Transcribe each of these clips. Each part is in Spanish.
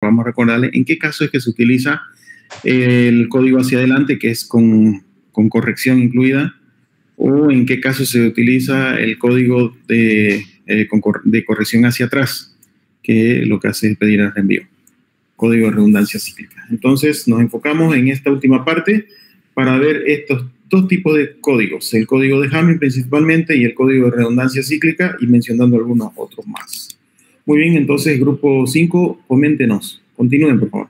vamos a recordarle en qué caso es que se utiliza el código hacia adelante, que es con corrección incluida, o en qué caso se utiliza el código de corrección hacia atrás, que lo que hace es pedir el reenvío. Código de redundancia cíclica. Entonces, nos enfocamos en esta última parte para ver estos dos tipos de códigos, el código de Hamming principalmente y el código de redundancia cíclica, y mencionando algunos otros más. Muy bien, entonces, grupo 5, coméntenos. Continúen, por favor.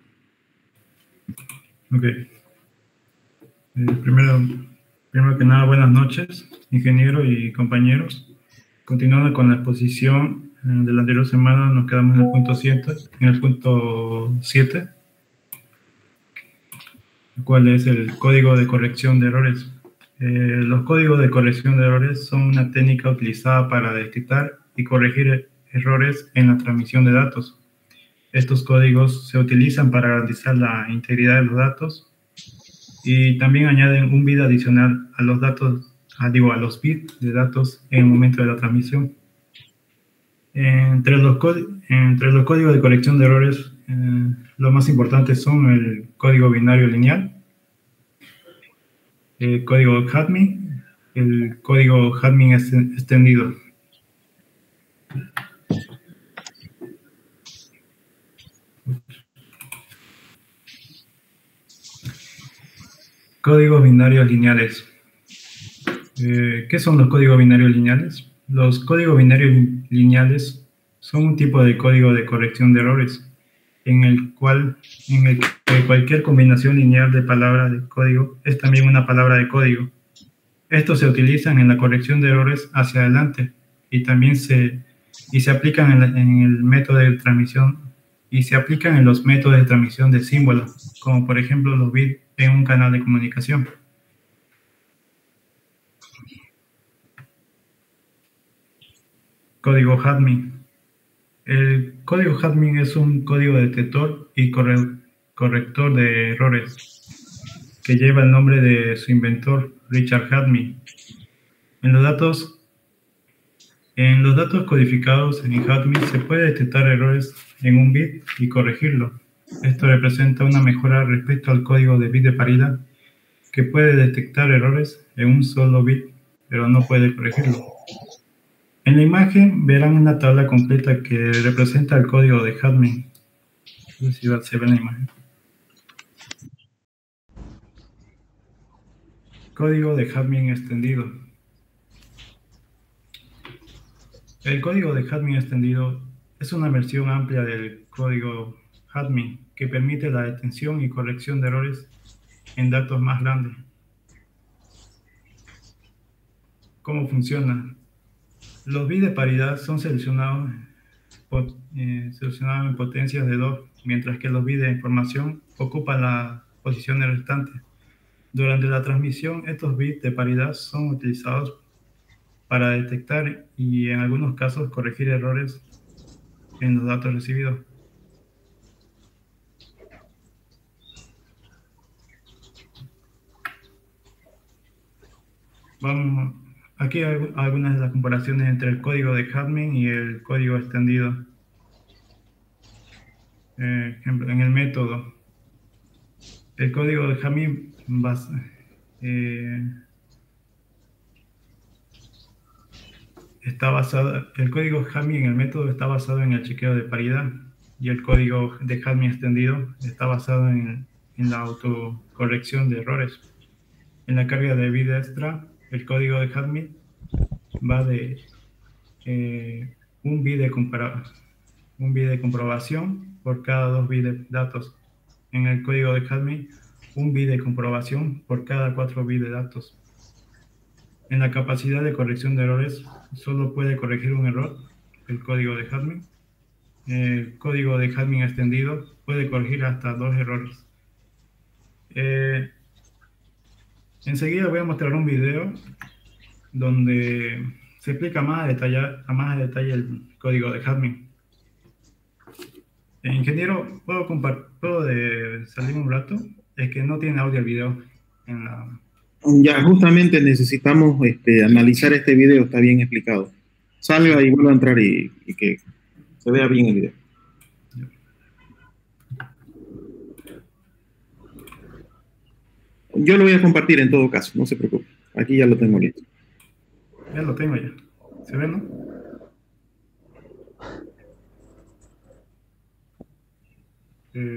Ok. Primero que nada, buenas noches, ingeniero y compañeros. Continuando con la exposición de la anterior semana, nos quedamos en el punto 7, el cual es el código de corrección de errores. Los códigos de corrección de errores son una técnica utilizada para detectar y corregir errores en la transmisión de datos. Estos códigos se utilizan para garantizar la integridad de los datos y también añaden un bit adicional a los datos, a los bits de datos en el momento de la transmisión. Entre los códigos de corrección de errores, los más importantes son el código binario lineal, el código Hamming, el código Hamming extendido. Códigos binarios lineales. ¿Qué son los códigos binarios lineales? Los códigos binarios lineales son un tipo de código de corrección de errores en el que cualquier combinación lineal de palabras de código es también una palabra de código. Estos se utilizan en la corrección de errores hacia adelante y también se aplican en el método de transmisión y se aplican en los métodos de transmisión de símbolos, como por ejemplo los bits en un canal de comunicación. Código Hamming. El código Hamming es un código detector y corrector de errores que lleva el nombre de su inventor, Richard Hamming. En los datos codificados en Hamming se puede detectar errores en un bit y corregirlo. Esto representa una mejora respecto al código de bit de paridad, que puede detectar errores en un solo bit, pero no puede corregirlo. En la imagen verán una tabla completa que representa el código de Hamming. No sé si se ve en la imagen. Código de Hamming extendido. El código de Hamming extendido es una versión amplia del código Hamming que permite la detección y corrección de errores en datos más grandes. ¿Cómo funciona? Los bits de paridad son seleccionados en potencias de 2, mientras que los bits de información ocupan las posiciones restantes. Durante la transmisión, estos bits de paridad son utilizados para detectar y, en algunos casos, corregir errores en los datos recibidos. Aquí hay algunas de las comparaciones entre el código de Hamming y el código extendido. Ejemplo, en el método, el código de Hamming el código Hamming en el método está basado en el chequeo de paridad, y el código de Hamming extendido está basado en la autocorrección de errores. En la carga de bit extra, el código de Hamming va de un bit de comprobación por cada 2 bits de datos. En el código de Hamming, un bit de comprobación por cada 4 bits de datos. En la capacidad de corrección de errores, solo puede corregir un error, el código de Hamming. El código de Hamming extendido puede corregir hasta 2 errores. Enseguida voy a mostrar un video donde se explica más a detalle el código de Hamming. Ingeniero, ¿puedo salir un rato? Es que no tiene audio el video en la... Ya, justamente necesitamos analizar este video, está bien explicado. Salga y vuelva a entrar y que se vea bien el video. Yo lo voy a compartir en todo caso, no se preocupe. Aquí ya lo tengo listo. Ya lo tengo ya. ¿Se ve, no?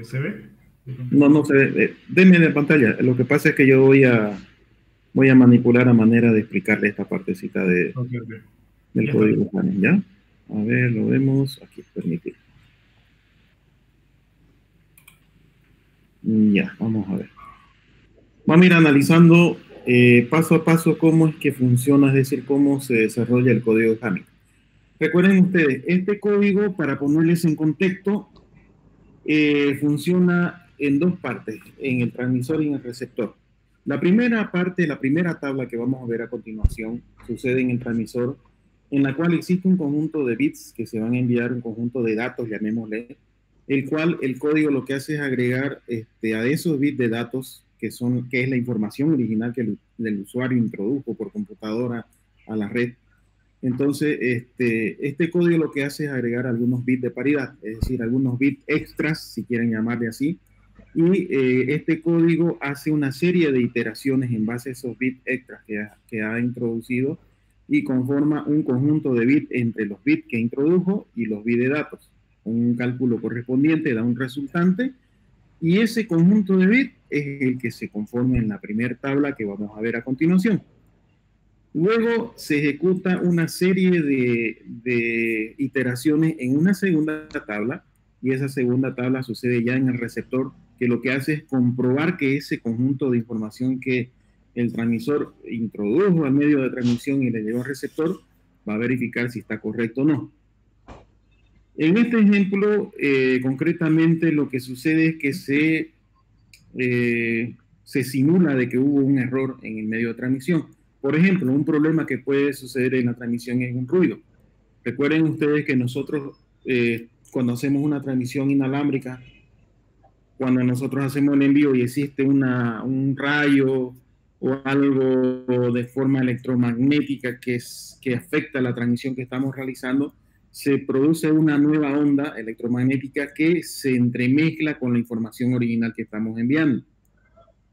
¿Se ve? No, no se ve. Deme la pantalla. Lo que pasa es que yo voy a manipular a manera de explicarle esta partecita del Ya código Hamming, ¿ya? A ver, lo vemos. Aquí, permitir. Ya, vamos a ver. Vamos a ir analizando paso a paso cómo es que funciona, es decir, cómo se desarrolla el código Hamming. Recuerden ustedes, este código, para ponerles en contexto, funciona en dos partes, en el transmisor y en el receptor. La primera parte, la primera tabla que vamos a ver a continuación, sucede en el transmisor, en la cual existe un conjunto de bits que se van a enviar, un conjunto de datos, llamémosle, el cual el código lo que hace es agregar a esos bits de datos, que es la información original que el usuario introdujo por computadora a la red. Entonces, este código lo que hace es agregar algunos bits de paridad, es decir, algunos bits extras, si quieren llamarle así, y este código hace una serie de iteraciones en base a esos bits extras que ha introducido y conforma un conjunto de bits entre los bits que introdujo y los bits de datos. Un cálculo correspondiente da un resultante y ese conjunto de bits es el que se conforma en la primera tabla que vamos a ver a continuación. Luego se ejecuta una serie de iteraciones en una segunda tabla y esa segunda tabla sucede ya en el receptor, que lo que hace es comprobar que ese conjunto de información que el transmisor introdujo al medio de transmisión y le llegó al receptor va a verificar si está correcto o no. En este ejemplo, concretamente lo que sucede es que se simula de que hubo un error en el medio de transmisión. Por ejemplo, un problema que puede suceder en la transmisión es un ruido. Recuerden ustedes que nosotros, cuando hacemos una transmisión inalámbrica, cuando nosotros hacemos el envío y existe un rayo o algo de forma electromagnética que afecta la transmisión que estamos realizando, se produce una nueva onda electromagnética que se entremezcla con la información original que estamos enviando.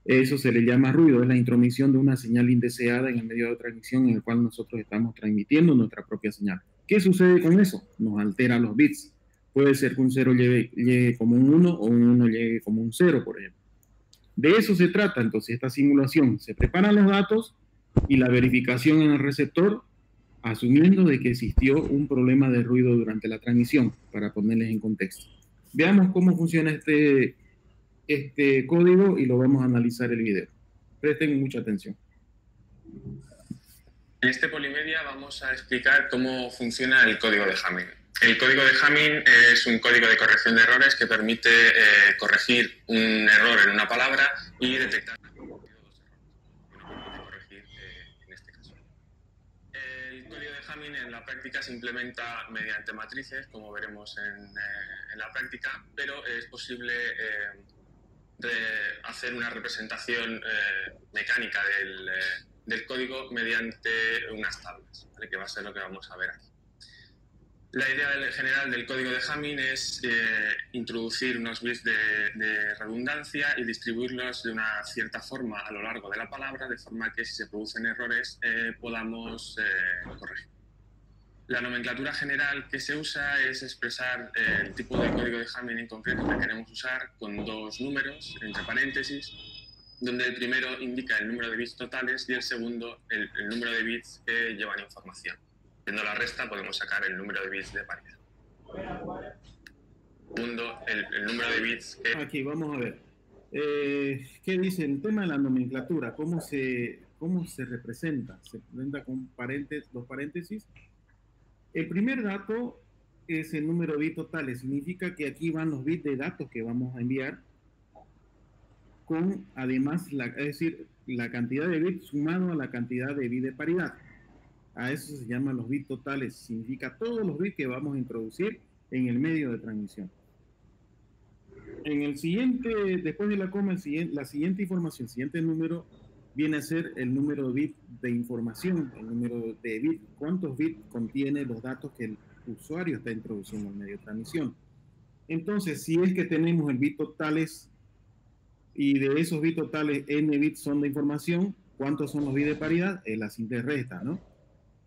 Eso se le llama ruido, es la intromisión de una señal indeseada en el medio de transmisión en el cual nosotros estamos transmitiendo nuestra propia señal. ¿Qué sucede con eso? Nos altera los bits. Puede ser que un 0 llegue como un 1 o un 1 llegue como un 0, por ejemplo. De eso se trata entonces esta simulación. Se preparan los datos y la verificación en el receptor, asumiendo de que existió un problema de ruido durante la transmisión, para ponerles en contexto. Veamos cómo funciona este código y lo vamos a analizar el video. Presten mucha atención. En este Polimedia vamos a explicar cómo funciona el código de Hamming. El código de Hamming es un código de corrección de errores que permite corregir un error en una palabra y detectar corregir en este caso. El código de Hamming en la práctica se implementa mediante matrices, como veremos en la práctica, pero es posible hacer una representación mecánica del código mediante unas tablas, ¿vale? Que va a ser lo que vamos a ver aquí. La idea general del código de Hamming es introducir unos bits de redundancia y distribuirlos de una cierta forma a lo largo de la palabra, de forma que si se producen errores podamos corregir. La nomenclatura general que se usa es expresar el tipo de código de Hamming en concreto que queremos usar con dos números entre paréntesis, donde el primero indica el número de bits totales y el segundo el número de bits que llevan información. Haciendo la resta podemos sacar el número de bits de paridad. Segundo, el número de bits que... Aquí vamos a ver. ¿Qué dice el tema de la nomenclatura? ¿Cómo se representa? ¿Se representa con dos paréntesis? El primer dato es el número de bits totales. Significa que aquí van los bits de datos que vamos a enviar con, además, es decir, la cantidad de bits sumado a la cantidad de bits de paridad. A eso se llaman los bits totales. Significa todos los bits que vamos a introducir en el medio de transmisión. En el siguiente, después de la coma, la siguiente información, el siguiente número, viene a ser el número de bits de información, el número de bits, cuántos bits contiene los datos que el usuario está introduciendo en el medio de transmisión. Entonces, si es que tenemos el bit totales, y de esos bits totales, n bits son de información. ¿Cuántos son los bits de paridad? Es la simple resta, ¿no?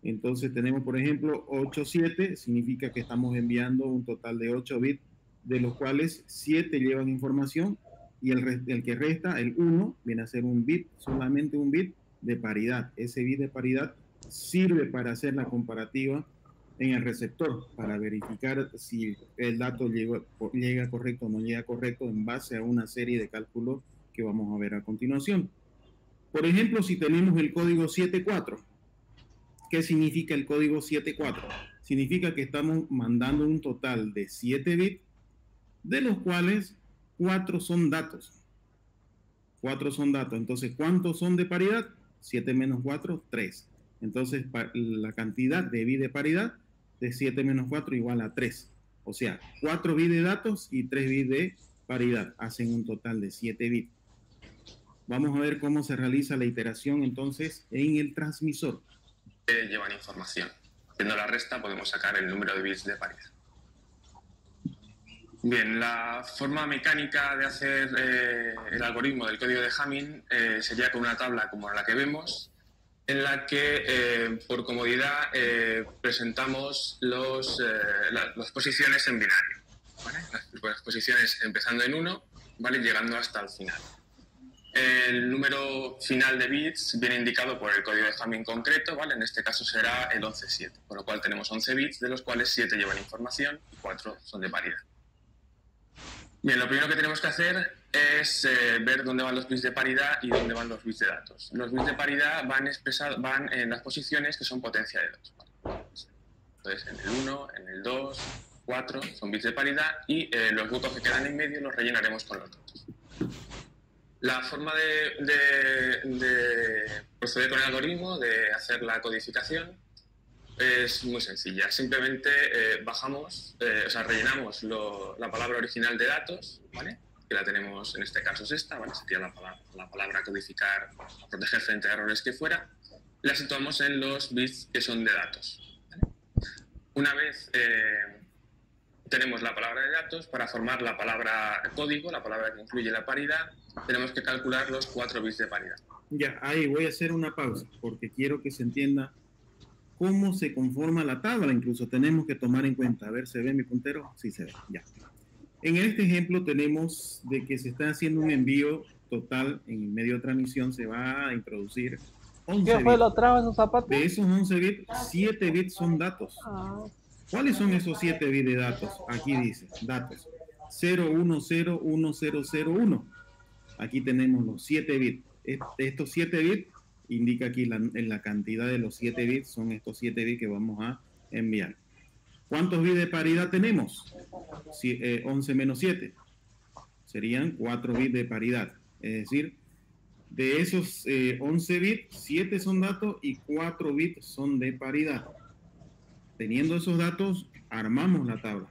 Entonces tenemos, por ejemplo, 8, 7, significa que estamos enviando un total de 8 bits, de los cuales 7 llevan información, y el que resta, el 1, viene a ser un bit, solamente un bit de paridad. Ese bit de paridad sirve para hacer la comparativa en el receptor, para verificar si el dato llega correcto o no llega correcto en base a una serie de cálculos que vamos a ver a continuación. Por ejemplo, si tenemos el código 74, ¿qué significa el código 74? Significa que estamos mandando un total de 7 bits, de los cuales 4 son datos. 4 son datos. Entonces, ¿cuántos son de paridad? 7 menos 4, 3. Entonces, la cantidad de bits de paridad de 7 menos 4 igual a 3. O sea, 4 bits de datos y 3 bits de paridad hacen un total de 7 bits. Vamos a ver cómo se realiza la iteración entonces en el transmisor. Llevan información. Haciendo la resta podemos sacar el número de bits de paridad. Bien, la forma mecánica de hacer el algoritmo del código de Hamming sería con una tabla como la que vemos, en la que por comodidad presentamos las posiciones en binario, ¿vale? Las posiciones empezando en 1, ¿vale? Llegando hasta el final. El número final de bits viene indicado por el código de Hamming concreto, ¿vale? En este caso será el 11.7, con lo cual tenemos 11 bits, de los cuales 7 llevan información y 4 son de paridad. Bien, lo primero que tenemos que hacer es ver dónde van los bits de paridad y dónde van los bits de datos. Los bits de paridad van en las posiciones que son potencia de 2. ¿Vale? Entonces, en el 1, en el 2, 4 son bits de paridad y los huecos que quedan en medio los rellenaremos con los datos. La forma de proceder con el algoritmo, de hacer la codificación, es muy sencilla. Simplemente rellenamos la palabra original de datos, ¿vale? Que la tenemos, en este caso es esta, ¿vale? Sería la palabra codificar, proteger frente a errores que fuera. La situamos en los bits que son de datos, ¿vale? Una vez tenemos la palabra de datos, para formar la palabra código, la palabra que incluye la paridad, tenemos que calcular los 4 bits de paridad. Ya, ahí voy a hacer una pausa, porque quiero que se entienda cómo se conforma la tabla. Incluso tenemos que tomar en cuenta, a ver, ¿se ve mi puntero? Sí se ve, ya. En este ejemplo tenemos de que se está haciendo un envío total en el medio de transmisión, se va a introducir 11 ¿Qué fue bits. lo traba en sus zapatos? De esos 11 bits, 7 bits son datos. ¿Cuáles son esos 7 bits de datos? Aquí dice, datos, 0101001. Aquí tenemos los 7 bits. Estos 7 bits indica aquí en la cantidad de los 7 bits, son estos 7 bits que vamos a enviar. ¿Cuántos bits de paridad tenemos? 11 menos 7. Serían 4 bits de paridad. Es decir, de esos 11 bits, 7 son datos y 4 bits son de paridad. Teniendo esos datos, armamos la tabla.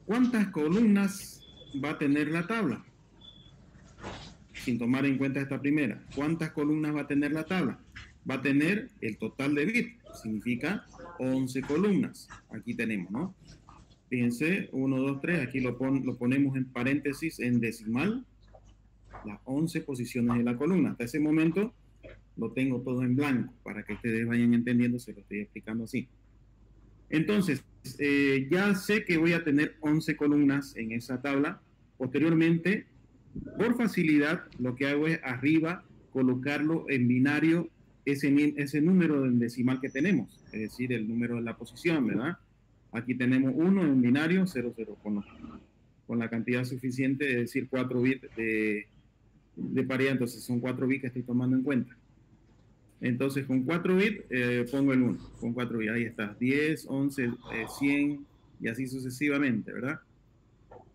¿Cuántas columnas va a tener la tabla? Sin tomar en cuenta esta primera. ¿Cuántas columnas va a tener la tabla? Va a tener el total de bits, significa 11 columnas. Aquí tenemos, ¿no? Fíjense, 1, 2, 3, aquí lo ponemos en paréntesis, en decimal, las 11 posiciones de la columna. Hasta ese momento lo tengo todo en blanco, para que ustedes vayan entendiendo, se lo estoy explicando así. Entonces, ya sé que voy a tener 11 columnas en esa tabla. Posteriormente, por facilidad, lo que hago es arriba colocarlo en binario, ese número en decimal que tenemos, es decir, el número de la posición, ¿verdad? Aquí tenemos 1 en binario, 0, 0, con la cantidad suficiente, es decir, 4 bits de paridad. Entonces son 4 bits que estoy tomando en cuenta. Entonces con 4 bits pongo el 1, con 4 bits, ahí está, 10, 11, 100 y así sucesivamente, ¿verdad?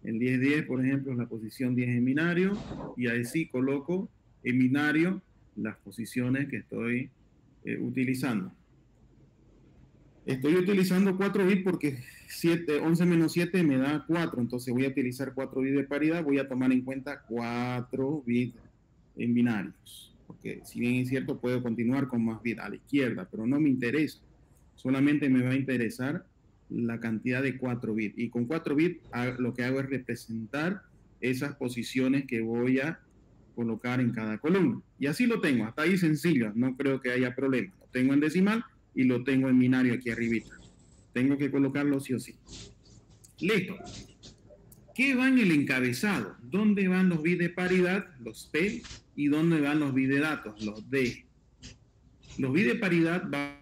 El 10-10, por ejemplo, es la posición 10 en binario, y así coloco en binario las posiciones que estoy utilizando. Estoy utilizando 4 bits porque 11 menos 7 me da 4, entonces voy a utilizar 4 bits de paridad, voy a tomar en cuenta 4 bits en binarios, porque si bien es cierto puedo continuar con más bits a la izquierda, pero no me interesa, solamente me va a interesar la cantidad de 4 bits, y con 4 bits lo que hago es representar esas posiciones que voy a colocar en cada columna. Y así lo tengo, hasta ahí sencillo, no creo que haya problema. Lo tengo en decimal y lo tengo en binario aquí arribita. Tengo que colocarlo sí o sí. Listo. ¿Qué va en el encabezado? ¿Dónde van los bits de paridad, los P, y dónde van los bits de datos, los D? Los bits de paridad van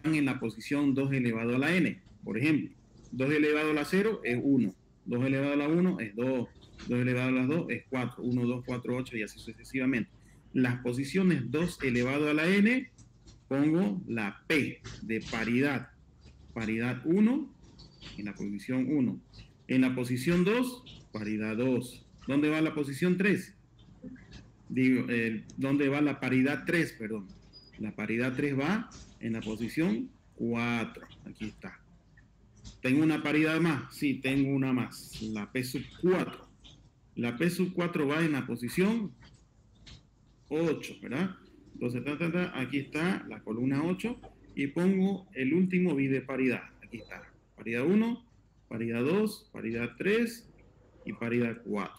en la posición 2 elevado a la n. Por ejemplo, 2 elevado a la 0 es 1, 2 elevado a la 1 es 2, 2 elevado a la 2 es 4, 1, 2, 4, 8 y así sucesivamente. Las posiciones 2 elevado a la n, pongo la P de paridad. Paridad 1 en la posición 1. En la posición 2, paridad 2. ¿Dónde va la posición 3? Digo, ¿dónde va la paridad 3? Perdón. La paridad 3 va en la posición 4. Aquí está. ¿Tengo una paridad más? Sí, tengo una más. La P sub 4. La P sub 4 va en la posición 8, ¿verdad? Entonces, aquí está la columna 8 y pongo el último bit de paridad. Aquí está. Paridad 1, paridad 2, paridad 3 y paridad 4.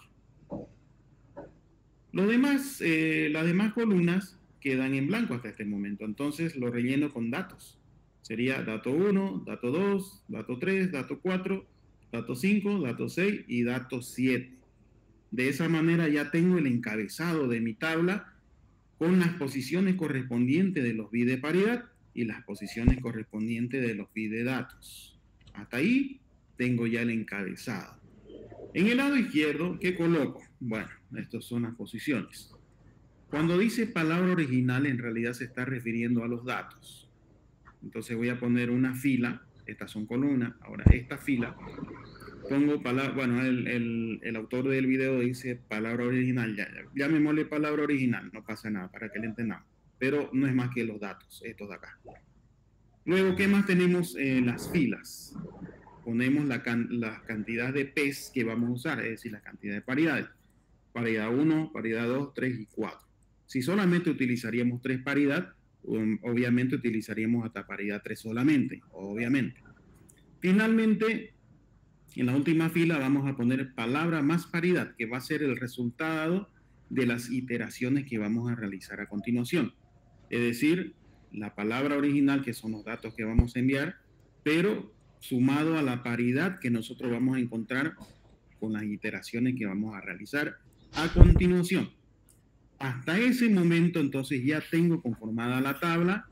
Lo demás, las demás columnas quedan en blanco hasta este momento. Entonces lo relleno con datos. Sería dato 1, dato 2, dato 3, dato 4, dato 5, dato 6 y dato 7. De esa manera ya tengo el encabezado de mi tabla con las posiciones correspondientes de los bits de paridad y las posiciones correspondientes de los bits de datos. Hasta ahí tengo ya el encabezado. En el lado izquierdo, ¿qué coloco? Bueno, estas son las posiciones. Cuando dice palabra original, en realidad se está refiriendo a los datos. Entonces voy a poner una fila, estas son columnas, ahora esta fila, pongo palabra, bueno, el autor del video dice palabra original, ya me mole palabra original, no pasa nada, para que le entendamos. Pero no es más que los datos, estos de acá. Luego, ¿qué más tenemos en las filas? Ponemos la cantidad de P's que vamos a usar, es decir, la cantidad de paridades. Paridad 1, paridad 2, 3 y 4. Si solamente utilizaríamos 3 paridad, obviamente utilizaríamos hasta paridad 3 solamente, obviamente. Finalmente, en la última fila vamos a poner palabra más paridad, que va a ser el resultado de las iteraciones que vamos a realizar a continuación. Es decir, la palabra original, que son los datos que vamos a enviar, pero sumado a la paridad que nosotros vamos a encontrar con las iteraciones que vamos a realizar a continuación. Hasta ese momento, entonces, ya tengo conformada la tabla,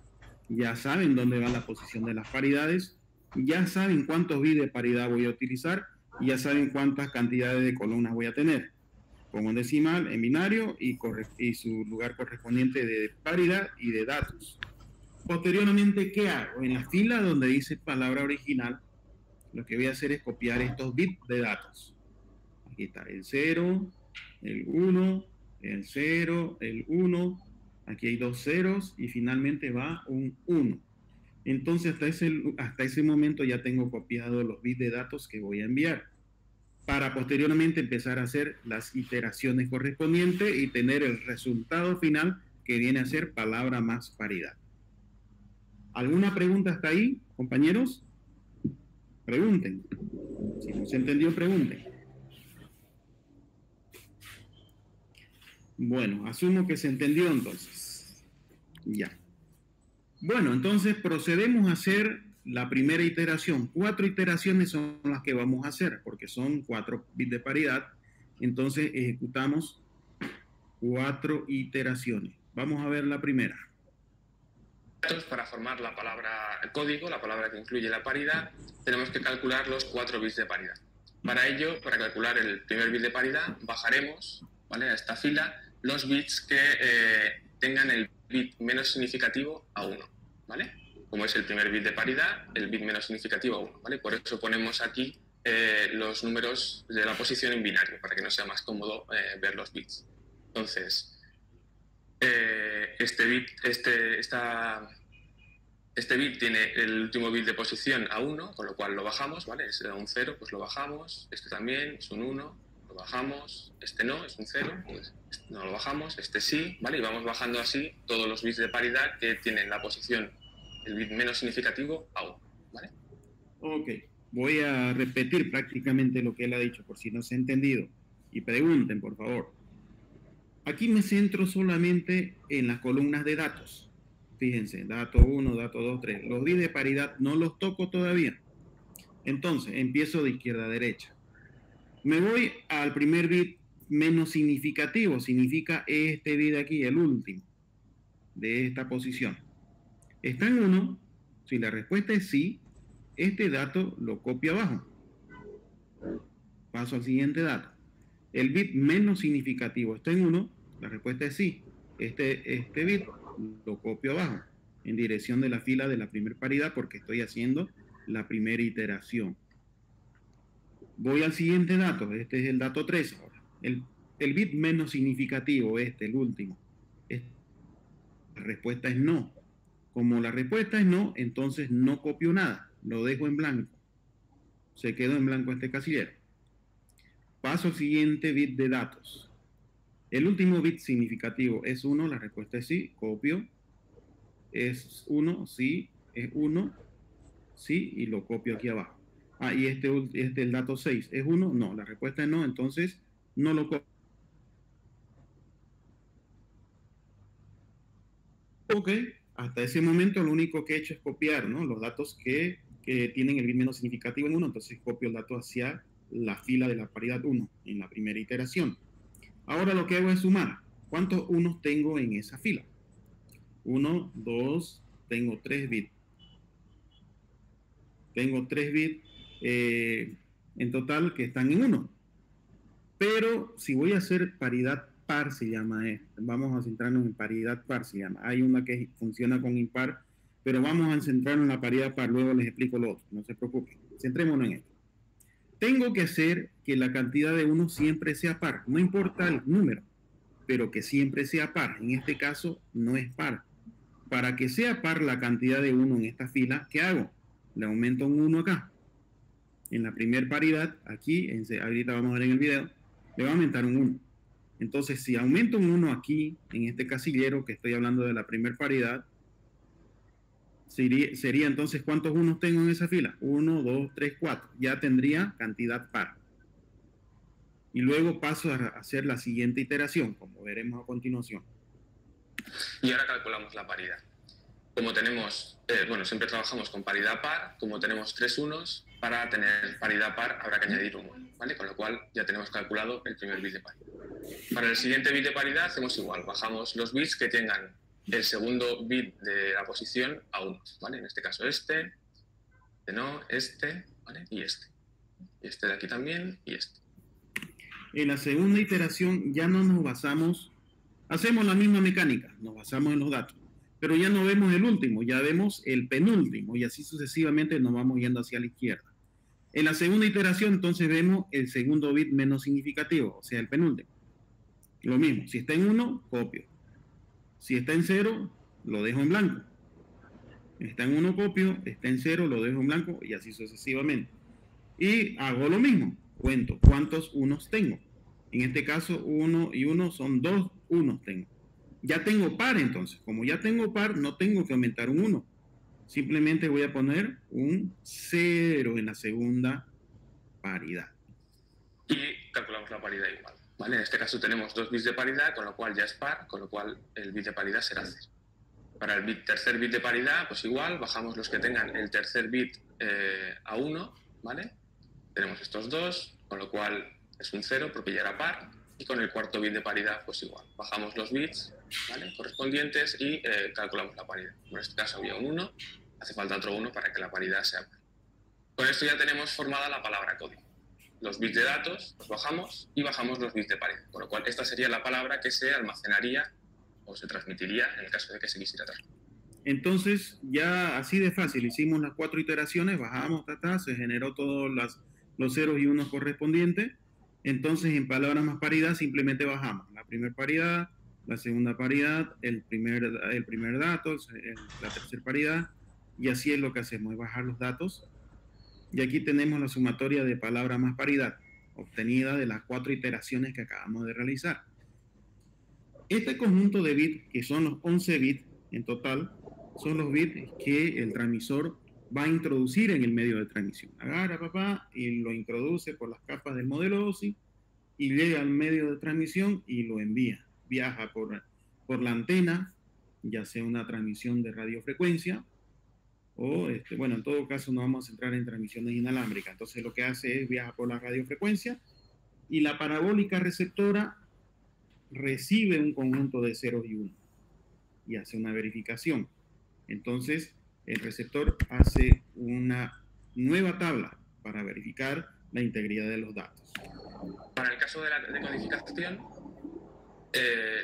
ya saben dónde va la posición de las paridades, ya saben cuántos bits de paridad voy a utilizar, y ya saben cuántas cantidades de columnas voy a tener. Pongo en decimal, en binario, y su lugar correspondiente de paridad y de datos. Posteriormente, ¿qué hago? En la fila donde dice palabra original, lo que voy a hacer es copiar estos bits de datos. Aquí está el 0, el 1, el 0, el 1, aquí hay 2 ceros y finalmente va un 1. Entonces hasta ese momento ya tengo copiado los bits de datos que voy a enviar para posteriormente empezar a hacer las iteraciones correspondientes y tener el resultado final que viene a ser palabra más paridad. ¿Alguna pregunta hasta ahí, compañeros? Pregunten. Si no se entendió, pregunten. Bueno, asumo que se entendió entonces. Ya. Bueno, entonces procedemos a hacer la primera iteración. 4 iteraciones son las que vamos a hacer, porque son 4 bits de paridad. Entonces ejecutamos 4 iteraciones. Vamos a ver la primera. Para formar la palabra código, la palabra que incluye la paridad, tenemos que calcular los 4 bits de paridad. Para ello, para calcular el primer bit de paridad, bajaremos, ¿vale?, a esta fila los bits que tengan el bit menos significativo a 1, ¿vale? Como es el primer bit de paridad, el bit menos significativo a 1, ¿vale? Por eso ponemos aquí los números de la posición en binario, para que nos sea más cómodo ver los bits. Entonces, este bit tiene el último bit de posición a 1, con lo cual lo bajamos, ¿vale? Es un 0, pues lo bajamos. Este también es un 1, lo bajamos. Este no, es un 0, pues no lo bajamos. Este sí, ¿vale? Y vamos bajando así todos los bits de paridad que tienen la posición, el bit menos significativo a 1, ¿vale? Ok, voy a repetir prácticamente lo que él ha dicho, por si no se ha entendido. Y pregunten, por favor. Aquí me centro solamente en las columnas de datos. Fíjense, dato 1, dato 2, 3. Los bits de paridad no los toco todavía. Entonces, empiezo de izquierda a derecha. Me voy al primer bit menos significativo. Significa este bit de aquí, el último, de esta posición. ¿Está en 1? Si la respuesta es sí, este dato lo copio abajo. Paso al siguiente dato. El bit menos significativo está en 1, la respuesta es sí. Este bit lo copio abajo, en dirección de la fila de la primera paridad, porque estoy haciendo la primera iteración. Voy al siguiente dato, este es el dato 3 ahora. El bit menos significativo, el último. La respuesta es no. Como la respuesta es no, entonces no copio nada, lo dejo en blanco. Se quedó en blanco este casillero. Paso al siguiente bit de datos. El último bit significativo es 1, la respuesta es sí, copio. Es 1, sí, es 1, sí, y lo copio aquí abajo. Ah, y el dato 6, ¿es 1? No, la respuesta es no, entonces no lo copio. Ok, hasta ese momento lo único que he hecho es copiar, ¿no? Los datos que tienen el bit menos significativo en 1, entonces copio el dato hacia la fila de la paridad 1 en la primera iteración. Ahora lo que hago es sumar. ¿Cuántos unos tengo en esa fila? 1, 2, tengo 3 bits. Tengo 3 bits en total que están en 1. Pero si voy a hacer paridad par, se llama esto. Vamos a centrarnos en paridad par, se llama. Hay una que funciona con impar, pero vamos a centrarnos en la paridad par. Luego les explico lo otro, no se preocupen. Centrémonos en esto. Tengo que hacer que la cantidad de 1 siempre sea par. No importa el número, pero que siempre sea par. En este caso no es par. Para que sea par la cantidad de 1 en esta fila, ¿qué hago? Le aumento un 1 acá. En la primera paridad, aquí, ahorita vamos a ver en el video, le va a aumentar un 1. Entonces, si aumento un 1 aquí, en este casillero que estoy hablando de la primera paridad, sería entonces, ¿cuántos unos tengo en esa fila? 1, 2, 3, 4. Ya tendría cantidad par. Y luego paso a hacer la siguiente iteración, como veremos a continuación. Y ahora calculamos la paridad. Como tenemos, siempre trabajamos con paridad par, como tenemos 3 unos, para tener paridad par habrá que añadir un 1, ¿vale? Con lo cual ya tenemos calculado el primer bit de paridad. Para el siguiente bit de paridad hacemos igual, bajamos los bits que tengan el segundo bit de la posición a 1, ¿vale? En este caso ¿vale? Y este de aquí también y este. En la segunda iteración ya no nos basamos, hacemos la misma mecánica, nos basamos en los datos, pero ya no vemos el último, ya vemos el penúltimo y así sucesivamente nos vamos yendo hacia la izquierda. En la segunda iteración entonces vemos el segundo bit menos significativo, o sea, el penúltimo. Lo mismo, si está en 1, copio. Si está en 0, lo dejo en blanco. Está en 1, copio. Está en 0, lo dejo en blanco y así sucesivamente. Y hago lo mismo, cuento cuántos unos tengo. En este caso, 1 y 1 son 2 unos tengo. Ya tengo par entonces. Como ya tengo par, no tengo que aumentar un 1. Simplemente voy a poner un 0 en la segunda paridad. Y calculamos la paridad igual, ¿vale? En este caso tenemos 2 bits de paridad, con lo cual ya es par, con lo cual el bit de paridad será 0. Para el tercer bit de paridad, pues igual, bajamos los que tengan el tercer bit a 1, ¿vale? Tenemos estos 2, con lo cual es un 0 porque ya era par, y con el cuarto bit de paridad, pues igual, bajamos los bits, ¿vale? Correspondientes y calculamos la paridad. En este caso había un 1, hace falta otro 1 para que la paridad sea par. Con esto ya tenemos formada la palabra código. Los bits de datos los bajamos y bajamos los bits de paridad, con lo cual esta sería la palabra que se almacenaría o se transmitiría en el caso de que se quisiera transmitir. Entonces, ya así de fácil, hicimos las 4 iteraciones, bajamos, se generó todos los ceros y unos correspondientes. Entonces, en palabras más paridad, simplemente bajamos la primera paridad, la segunda paridad, el primer dato, la tercera paridad, y así es lo que hacemos, es bajar los datos. Y aquí tenemos la sumatoria de palabra más paridad, obtenida de las 4 iteraciones que acabamos de realizar. Este conjunto de bits, que son los 11 bits en total, son los bits que el transmisor va a introducir en el medio de transmisión. Agarra, papá, y lo introduce por las capas del modelo OSI y llega al medio de transmisión y lo envía. viaja por la antena, ya sea una transmisión de radiofrecuencia, o, bueno, en todo caso no vamos a entrar en transmisiones inalámbricas. Entonces lo que hace es viaja por la radiofrecuencia y la parabólica receptora recibe un conjunto de ceros y unos y hace una verificación. Entonces el receptor hace una nueva tabla para verificar la integridad de los datos. Para el caso de la decodificación,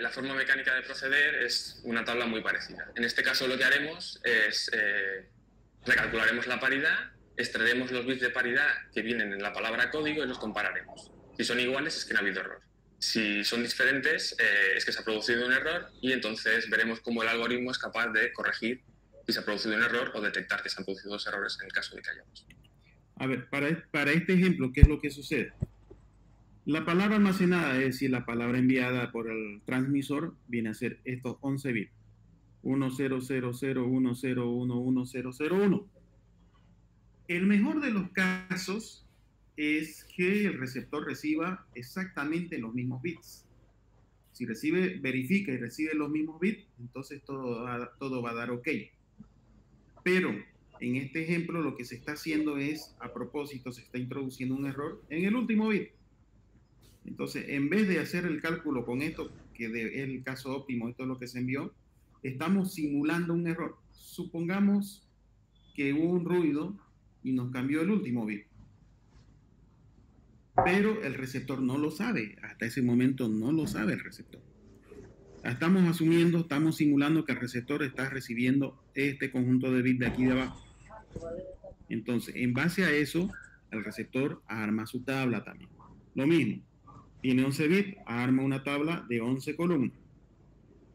la forma mecánica de proceder es una tabla muy parecida. En este caso lo que haremos es recalcularemos la paridad, extraeremos los bits de paridad que vienen en la palabra código y los compararemos. Si son iguales es que no ha habido error. Si son diferentes es que se ha producido un error y entonces veremos cómo el algoritmo es capaz de corregir si se ha producido un error o detectar que se han producido dos errores en el caso de que hayamos. A ver, para este ejemplo, ¿qué es lo que sucede? La palabra almacenada, es decir, la palabra enviada por el transmisor, viene a ser estos 11 bits. 100010110001. El mejor de los casos es que el receptor reciba exactamente los mismos bits. Si verifica y recibe los mismos bits, entonces todo va a dar ok. Pero en este ejemplo lo que se está haciendo es, a propósito, se está introduciendo un error en el último bit. Entonces, en vez de hacer el cálculo con esto, que es el caso óptimo, esto es lo que se envió, estamos simulando un error. Supongamos que hubo un ruido y nos cambió el último bit. Pero el receptor no lo sabe. Hasta ese momento no lo sabe el receptor. Estamos simulando que el receptor está recibiendo este conjunto de bits de aquí de abajo. Entonces, en base a eso, el receptor arma su tabla también. Lo mismo. Tiene 11 bits, arma una tabla de 11 columnas.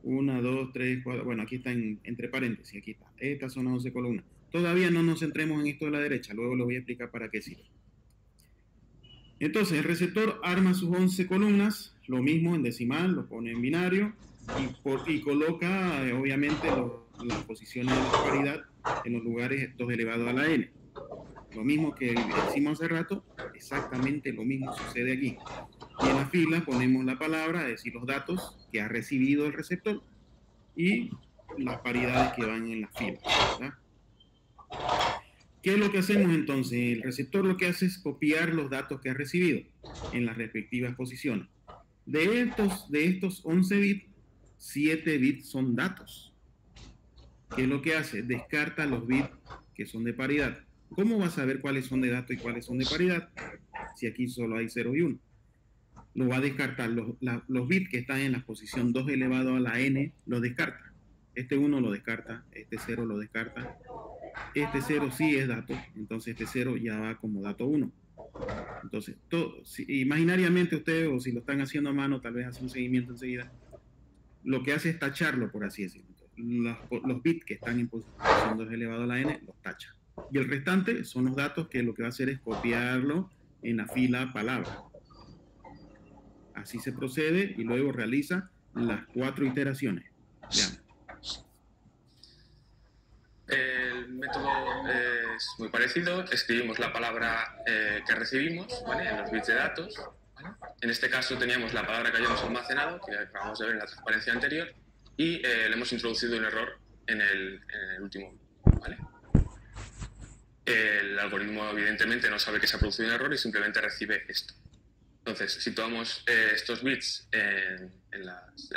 1, 2, 3, 4. Bueno, aquí está entre paréntesis. Aquí está. Estas son las 11 columnas. Todavía no nos centremos en esto de la derecha. Luego les voy a explicar para qué sirve. Entonces, el receptor arma sus 11 columnas. Lo mismo en decimal, lo pone en binario. Y coloca, obviamente, las posiciones de la paridad en los lugares 2 elevado a la n. Lo mismo que hicimos hace rato, exactamente lo mismo sucede aquí. Y en la fila ponemos la palabra, es decir, los datos que ha recibido el receptor y las paridades que van en la fila, ¿verdad? ¿Qué es lo que hacemos entonces? El receptor lo que hace es copiar los datos que ha recibido en las respectivas posiciones. De estos 11 bits, 7 bits son datos. ¿Qué es lo que hace? Descarta los bits que son de paridad. ¿Cómo va a saber cuáles son de datos y cuáles son de paridad? Si aquí solo hay 0 y 1. Lo va a descartar. Los bits que están en la posición 2 elevado a la n, los descarta. Este 1 lo descarta, este 0 lo descarta. Este 0 sí es dato, entonces este 0 ya va como dato 1. Entonces, imaginariamente ustedes, o si lo están haciendo a mano, tal vez hacen un seguimiento enseguida, lo que hace es tacharlo, por así decirlo. Los bits que están en posición 2 elevado a la n, los tacha. Y el restante son los datos que lo que va a hacer es copiarlo en la fila palabra. Así se procede y luego realiza las 4 iteraciones. Veamos. El método es muy parecido. Escribimos la palabra que recibimos, ¿vale?, en los bits de datos, ¿vale? En este caso teníamos la palabra que habíamos almacenado, que acabamos de ver en la transparencia anterior, y le hemos introducido un error en el último bit, ¿vale? El algoritmo evidentemente no sabe que se ha producido un error y simplemente recibe esto. Entonces, situamos estos bits en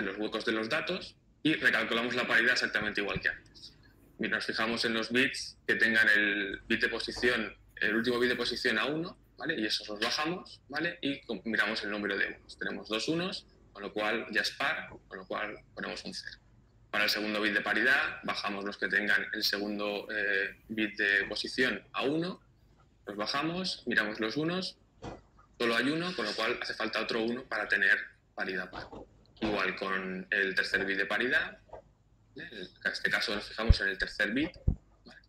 los huecos de los datos y recalculamos la paridad exactamente igual que antes. Nos fijamos en los bits que tengan el último bit de posición a 1, ¿vale? Y esos los bajamos, ¿vale? Y miramos el número de unos. Tenemos 2 unos, con lo cual ya es par, con lo cual ponemos un 0. Para el segundo bit de paridad, bajamos los que tengan el segundo bit de posición a 1, los bajamos, miramos los unos, solo hay 1, con lo cual hace falta otro 1 para tener paridad par. Igual con el tercer bit de paridad, en este caso nos fijamos en el tercer bit, vale.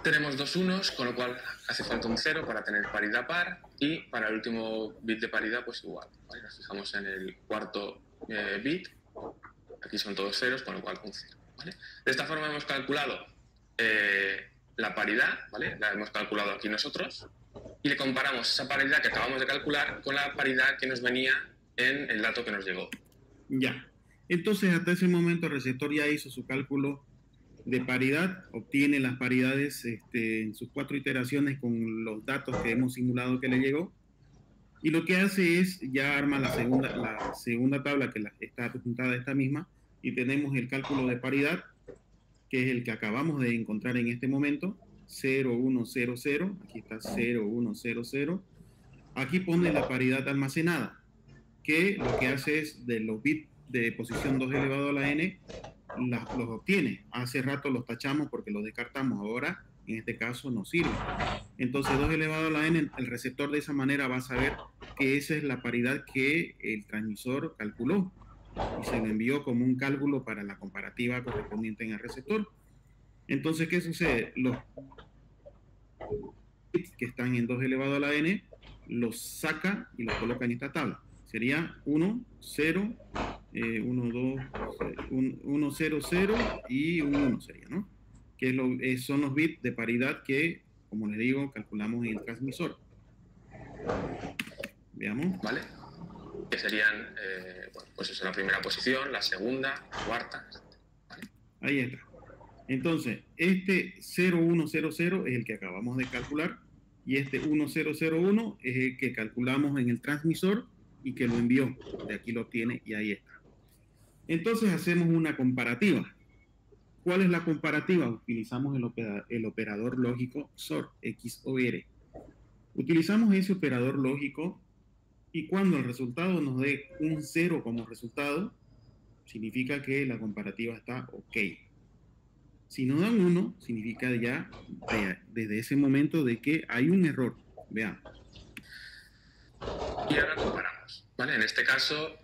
Tenemos 2 unos, con lo cual hace falta un 0 para tener paridad par, y para el último bit de paridad pues igual, ¿vale? Nos fijamos en el cuarto bit, aquí son todos ceros, con lo cual un 0, ¿vale? De esta forma hemos calculado la paridad, ¿vale? La hemos calculado aquí nosotros, y le comparamos esa paridad que acabamos de calcular con la paridad que nos venía en el dato que nos llegó. Ya. Entonces, hasta ese momento el receptor ya hizo su cálculo de paridad, obtiene las paridades en sus 4 iteraciones con los datos que hemos simulado que le llegó, y lo que hace es ya arma la segunda tabla que está adjuntada a esta misma, y tenemos el cálculo de paridad, que es el que acabamos de encontrar en este momento, 0100, aquí está 0100, aquí pone la paridad almacenada, que lo que hace es de los bits de posición 2 elevado a la n, los obtiene. Hace rato los tachamos porque los descartamos, ahora en este caso no sirve. Entonces 2 elevado a la n, el receptor de esa manera va a saber que esa es la paridad que el transmisor calculó y se lo envió como un cálculo para la comparativa correspondiente en el receptor. Entonces, ¿qué sucede? Los bits que están en 2 elevado a la n los saca y los coloca en esta tabla. Sería 1, 0, 1, 2, 1, 0, 0 y un 1 sería, ¿no? Que son los bits de paridad que, como les digo, calculamos en el transmisor. Veamos. ¿Vale? Que serían, bueno, pues eso, la primera posición, la segunda, la cuarta. ¿Vale? Ahí está. Entonces, este 0100 es el que acabamos de calcular y este 1001 es el que calculamos en el transmisor y que lo envió. De aquí lo obtiene y ahí está. Entonces hacemos una comparativa. ¿Cuál es la comparativa? Utilizamos el operador lógico XOR, XOR. Utilizamos ese operador lógico y cuando el resultado nos dé un 0 como resultado, significa que la comparativa está ok. Si nos dan 1, significa ya desde ese momento de que hay un error. Veamos. Y ahora comparamos. ¿Vale? En este caso,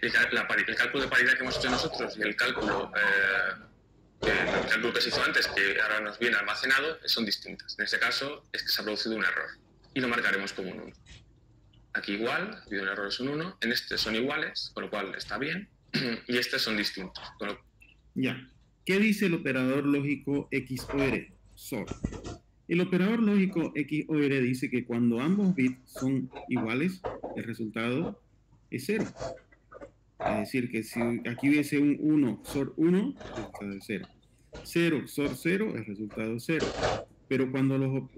el cálculo de paridad que hemos hecho nosotros y el cálculo que se hizo antes, que ahora nos viene almacenado, son distintas. En este caso es que se ha producido un error y lo marcaremos como un 1. Aquí igual, ha habido un error, es un 1. En este son iguales, con lo cual está bien. Y estos son distintos. Ya. ¿Qué dice el operador lógico XOR? XOR. El operador lógico XOR dice que cuando ambos bits son iguales, el resultado es 0. Es decir, que si aquí hubiese un 1 XOR 1, el resultado es 0. 0 XOR 0, el resultado es 0. Pero cuando los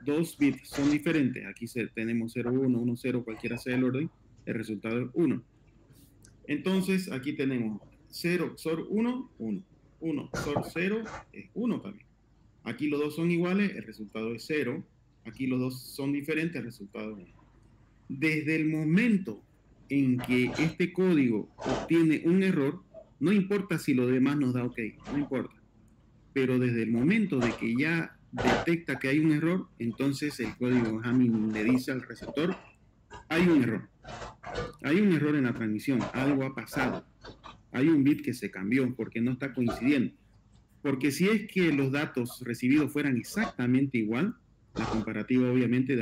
dos bits son diferentes, aquí tenemos 0, 1, 1, 0, cualquiera sea el orden, el resultado es 1. Entonces, aquí tenemos 0 XOR 1, 1. 1 XOR 0 es 1 también. Aquí los dos son iguales, el resultado es 0. Aquí los dos son diferentes, el resultado es 1. Desde el momento en que este código obtiene un error, no importa si lo demás nos da ok, no importa. Pero desde el momento de que ya detecta que hay un error, entonces el código Hamming le dice al receptor, hay un error. Hay un error en la transmisión, algo ha pasado. Hay un bit que se cambió porque no está coincidiendo. Porque si es que los datos recibidos fueran exactamente igual, la comparativa obviamente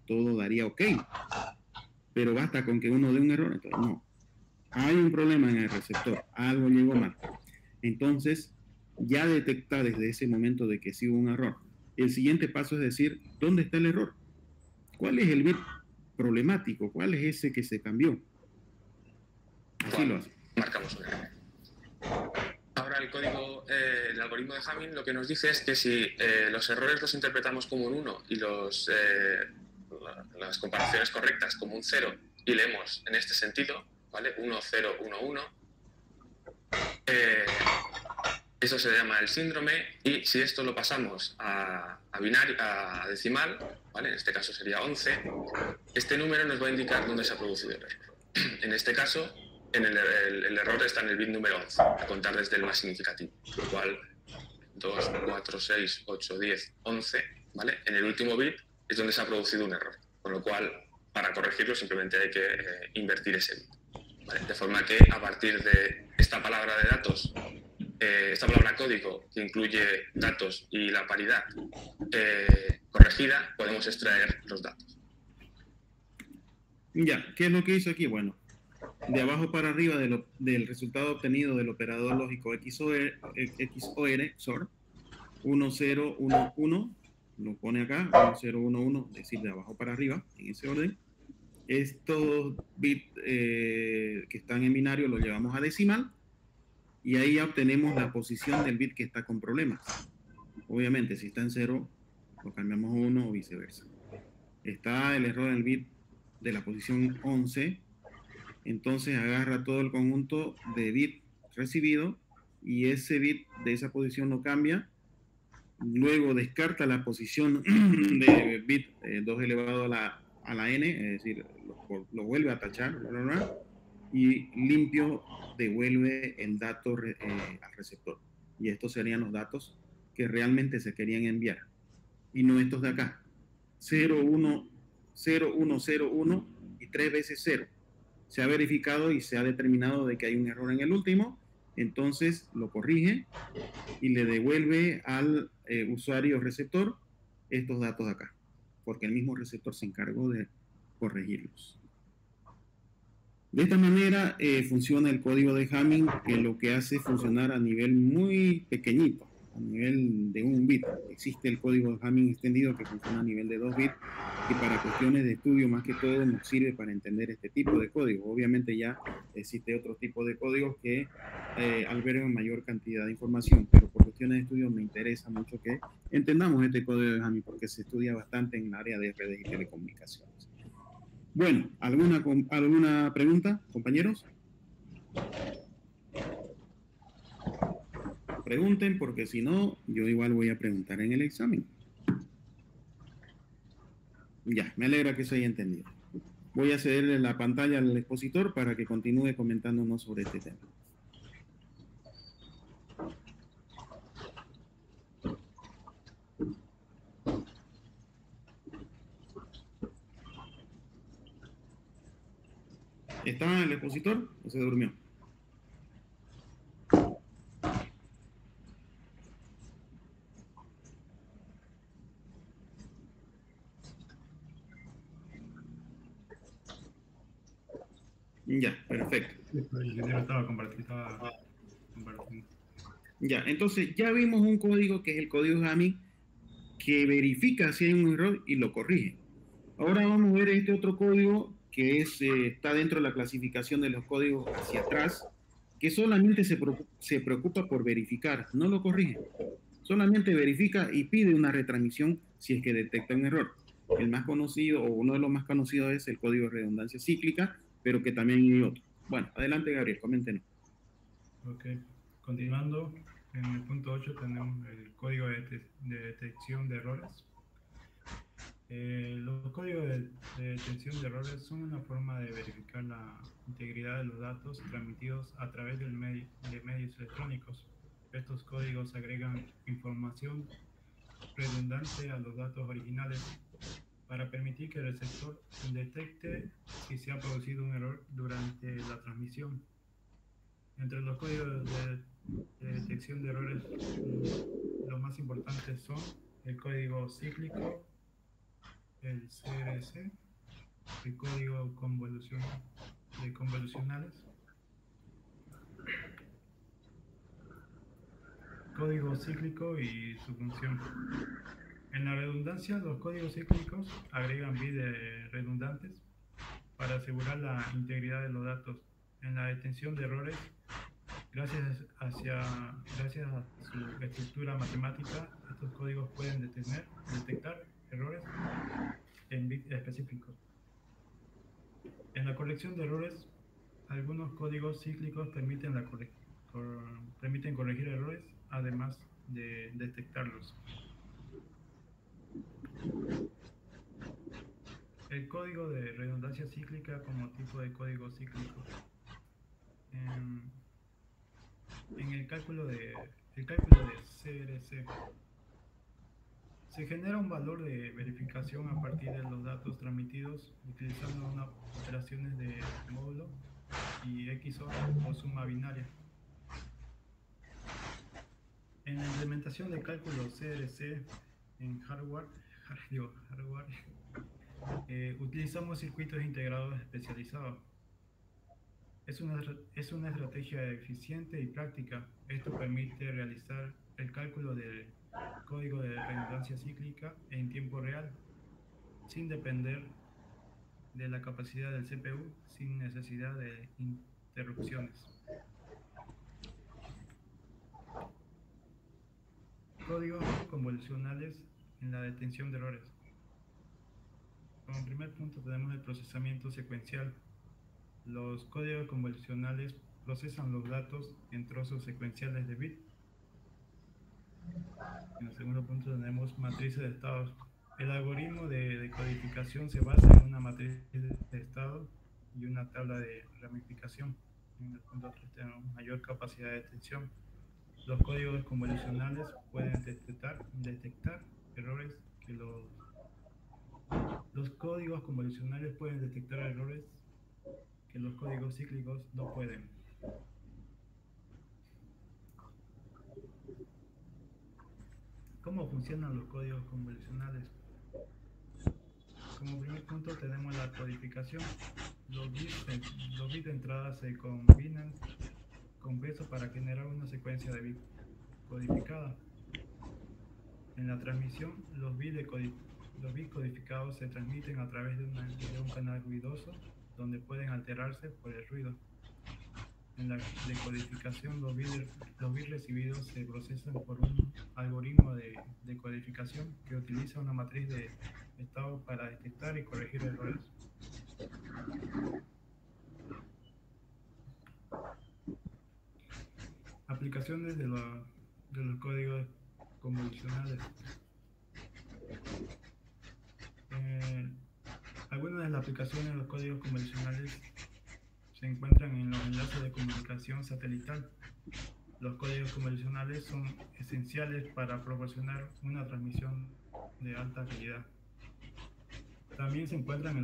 todo daría ok. Pero basta con que uno dé un error, entonces no. Hay un problema en el receptor, algo llegó mal. Entonces, ya detecta desde ese momento de que sí hubo un error. El siguiente paso es decir, ¿dónde está el error? ¿Cuál es el bit problemático? ¿Cuál es ese que se cambió? Así lo hace. Marcamos un error. Ahora el código, el algoritmo de Hamming lo que nos dice es que si los errores los interpretamos como un 1 y las comparaciones correctas como un 0 y leemos en este sentido, ¿vale? 1, 0, 1, 1, eso se llama el síndrome, y si esto lo pasamos a binario, a decimal, ¿vale? En este caso sería 11, este número nos va a indicar dónde se ha producido el error. En este caso, el error está en el bit número 11, a contar desde el más significativo, lo cual 2, 4, 6, 8, 10, 11, ¿vale? En el último bit es donde se ha producido un error, con lo cual para corregirlo simplemente hay que invertir ese bit, ¿vale? De forma que a partir de esta palabra de datos, esta palabra código que incluye datos y la paridad corregida, podemos extraer los datos. Ya, ¿qué es lo que hizo aquí? Bueno, de abajo para arriba del resultado obtenido del operador lógico XOR, XOR 1, 0, 1, 1, lo pone acá, 1, 0, 1, 1, es decir, de abajo para arriba, en ese orden. Estos bits que están en binario los llevamos a decimal y ahí ya obtenemos la posición del bit que está con problemas. Obviamente, si está en 0, lo cambiamos a 1 o viceversa. Está el error en el bit de la posición 11, entonces agarra todo el conjunto de bit recibido y ese bit de esa posición lo cambia. Luego descarta la posición de bit 2 elevado a la n, es decir, lo vuelve a tachar, bla, bla, bla, y limpio devuelve el dato al receptor. Y estos serían los datos que realmente se querían enviar. Y no estos de acá. 0, 1, 0, 1, 0, 1 y 3 veces 0. Se ha verificado y se ha determinado de que hay un error en el último, entonces lo corrige y le devuelve al usuario receptor estos datos de acá, porque el mismo receptor se encargó de corregirlos. De esta manera funciona el código de Hamming, que lo que hace funcionar a nivel muy pequeñito, a nivel de 1 bit. Existe el código de Hamming extendido que funciona a nivel de 2 bits y para cuestiones de estudio más que todo nos sirve para entender este tipo de código. Obviamente ya existe otro tipo de códigos que albergan mayor cantidad de información, pero por cuestiones de estudio me interesa mucho que entendamos este código de Hamming porque se estudia bastante en el área de redes y telecomunicaciones. Bueno, ¿alguna pregunta, compañeros? Pregunten, porque si no, yo igual voy a preguntar en el examen. Ya, me alegra que se haya entendido. Voy a cederle la pantalla al expositor para que continúe comentándonos sobre este tema. ¿Está el expositor o se durmió? Ya, perfecto. El ingeniero estaba compartiendo. Ya, entonces ya vimos un código que es el código Hamming que verifica si hay un error y lo corrige. Ahora vamos a ver este otro código que está dentro de la clasificación de los códigos hacia atrás, que solamente se preocupa por verificar, no lo corrige. Solamente verifica y pide una retransmisión si es que detecta un error. El más conocido, o uno de los más conocidos, es el código de redundancia cíclica, pero que también hay otro. Bueno, adelante, Gabriel, coméntenos. Ok, continuando, en el punto 8 tenemos el código de detección de errores. Los códigos de detección de errores son una forma de verificar la integridad de los datos transmitidos a través de medios electrónicos. Estos códigos agregan información redundante a los datos originales para permitir que el receptor detecte si se ha producido un error durante la transmisión. Entre los códigos de detección de errores, los más importantes son el código cíclico, el CRC, el código de convolucionales, código cíclico y su función. En la redundancia, los códigos cíclicos agregan bits redundantes para asegurar la integridad de los datos. En la detención de errores, gracias a su estructura matemática, estos códigos pueden detectar errores en bits específicos. En la corrección de errores, algunos códigos cíclicos permiten corregir errores, además de detectarlos. El código de redundancia cíclica como tipo de código cíclico. En el cálculo de CRC se genera un valor de verificación a partir de los datos transmitidos utilizando unas operaciones de módulo y XOR o suma binaria. En la implementación de cálculo CRC en hardware utilizamos circuitos integrados especializados. Es una estrategia eficiente y práctica. Esto permite realizar el cálculo del código de redundancia cíclica en tiempo real, sin depender de la capacidad del CPU sin necesidad de interrupciones. Códigos convolucionales en la detención de errores. Como primer punto tenemos el procesamiento secuencial. Los códigos convolucionales procesan los datos en trozos secuenciales de bit. En el segundo punto tenemos matrices de estados. El algoritmo de codificación se basa en una matriz de estado y una tabla de ramificación. En el punto 3 tenemos mayor capacidad de detención. Los códigos convolucionales pueden detectar errores que los códigos convolucionales pueden detectar errores que los códigos cíclicos no pueden. ¿Cómo funcionan los códigos convolucionales? Como primer punto tenemos la codificación. Los bits de entrada se combinan con besos para generar una secuencia de bits codificada. En la transmisión, los bits codificados se transmiten a través de un canal ruidoso donde pueden alterarse por el ruido. En la decodificación, los bits recibidos se procesan por un algoritmo de codificación que utiliza una matriz de estado para detectar y corregir errores. Aplicaciones de los códigos convolucionales. Algunas de las aplicaciones de los códigos convolucionales se encuentran en los enlaces de comunicación satelital. Los códigos convolucionales son esenciales para proporcionar una transmisión de alta calidad. También se encuentran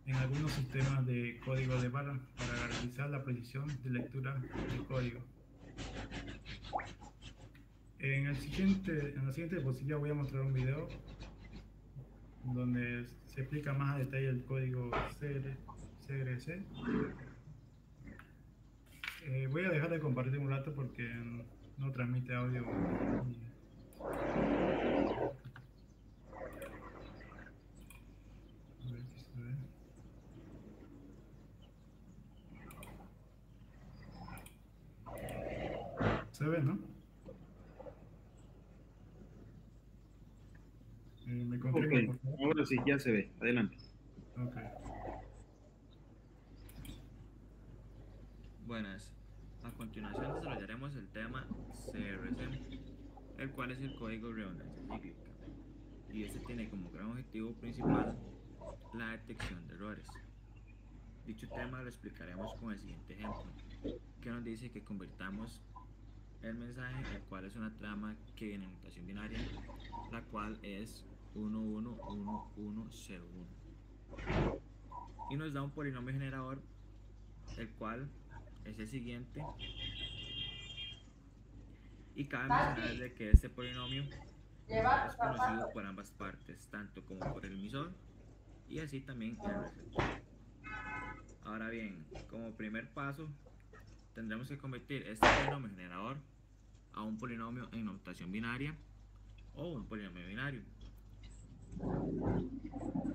en algunos sistemas de código de barra para garantizar la precisión de lectura de código. En la siguiente diapositiva voy a mostrar un video donde se explica más a detalle el código CRC. Voy a dejar de compartir un rato porque no transmite audio. A ver si se ve. Se ve, ¿no? ¿Me confirma, por favor? Ahora sí, ya se ve. Adelante. Okay. Buenas. A continuación desarrollaremos el tema CRC, el cual es el código de redundancia cíclica, y este tiene como gran objetivo principal la detección de errores. Dicho tema lo explicaremos con el siguiente ejemplo, que nos dice que convirtamos el mensaje, el cual es una trama que viene en notación binaria, la cual es 111101, y nos da un polinomio generador, el cual es el siguiente, y cabe mencionar de que este polinomio es conocido por ambas partes, tanto como por el emisor y así también el receptor. Ahora bien, como primer paso tendremos que convertir este polinomio generador a un polinomio en notación binaria o un polinomio binario,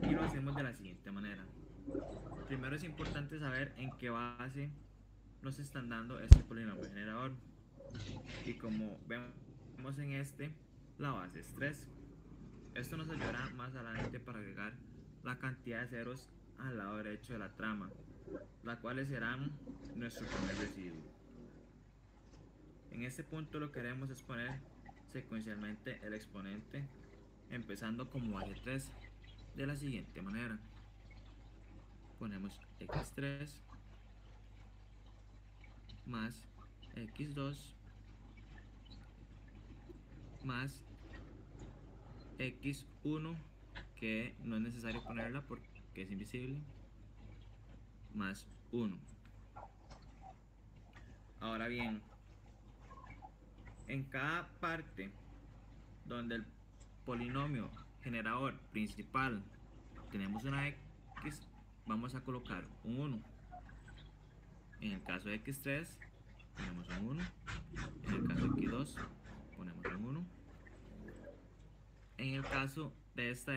y lo hacemos de la siguiente manera. Primero es importante saber en qué base nos están dando este polinomio generador, y como vemos en este, la base es 3. Esto nos ayudará más adelante para agregar la cantidad de ceros al lado derecho de la trama, las cuales serán nuestro primer residuo. En este punto lo que haremos es poner secuencialmente el exponente, empezando como base 3 de la siguiente manera. Ponemos x3 más x2 más x1, que no es necesario ponerla porque es invisible, más 1. Ahora bien, en cada parte donde el polinomio generador principal tenemos una x, vamos a colocar un 1. En el caso de x3 ponemos un 1. En el caso de x2 ponemos un 1. En el caso de esta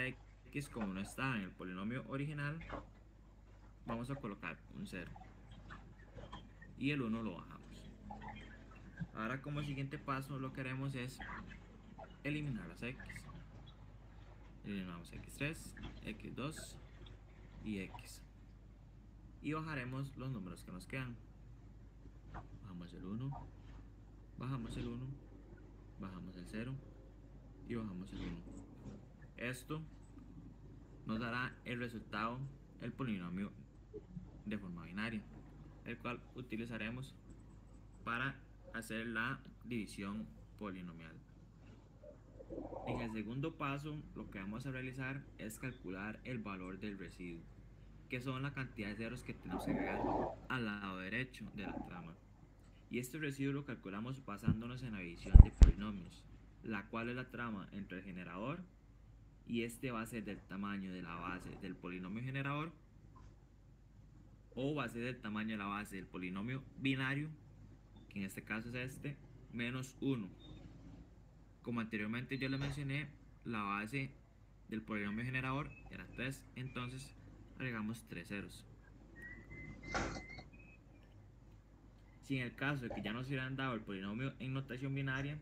x, como no está en el polinomio original, vamos a colocar un 0 y el 1 lo bajamos. Ahora, como siguiente paso, lo que haremos es eliminar las x. Eliminamos x3, x2 y x, y bajaremos los números que nos quedan. Bajamos el 1, bajamos el 1, bajamos el 0 y bajamos el 1. Esto nos dará el resultado, el polinomio de forma binaria, el cual utilizaremos para hacer la división polinomial. En el segundo paso, lo que vamos a realizar es calcular el valor del residuo, que son la cantidad de ceros que tenemos que agregar al lado derecho de la trama. Y este residuo lo calculamos basándonos en la división de polinomios, la cual es la trama entre el generador, y este va a ser del tamaño de la base del polinomio generador, o va a ser del tamaño de la base del polinomio binario, que en este caso es este, menos 1. Como anteriormente yo les mencioné, la base del polinomio generador era 3, entonces agregamos 3 ceros. Si en el caso de que ya nos hubieran dado el polinomio en notación binaria,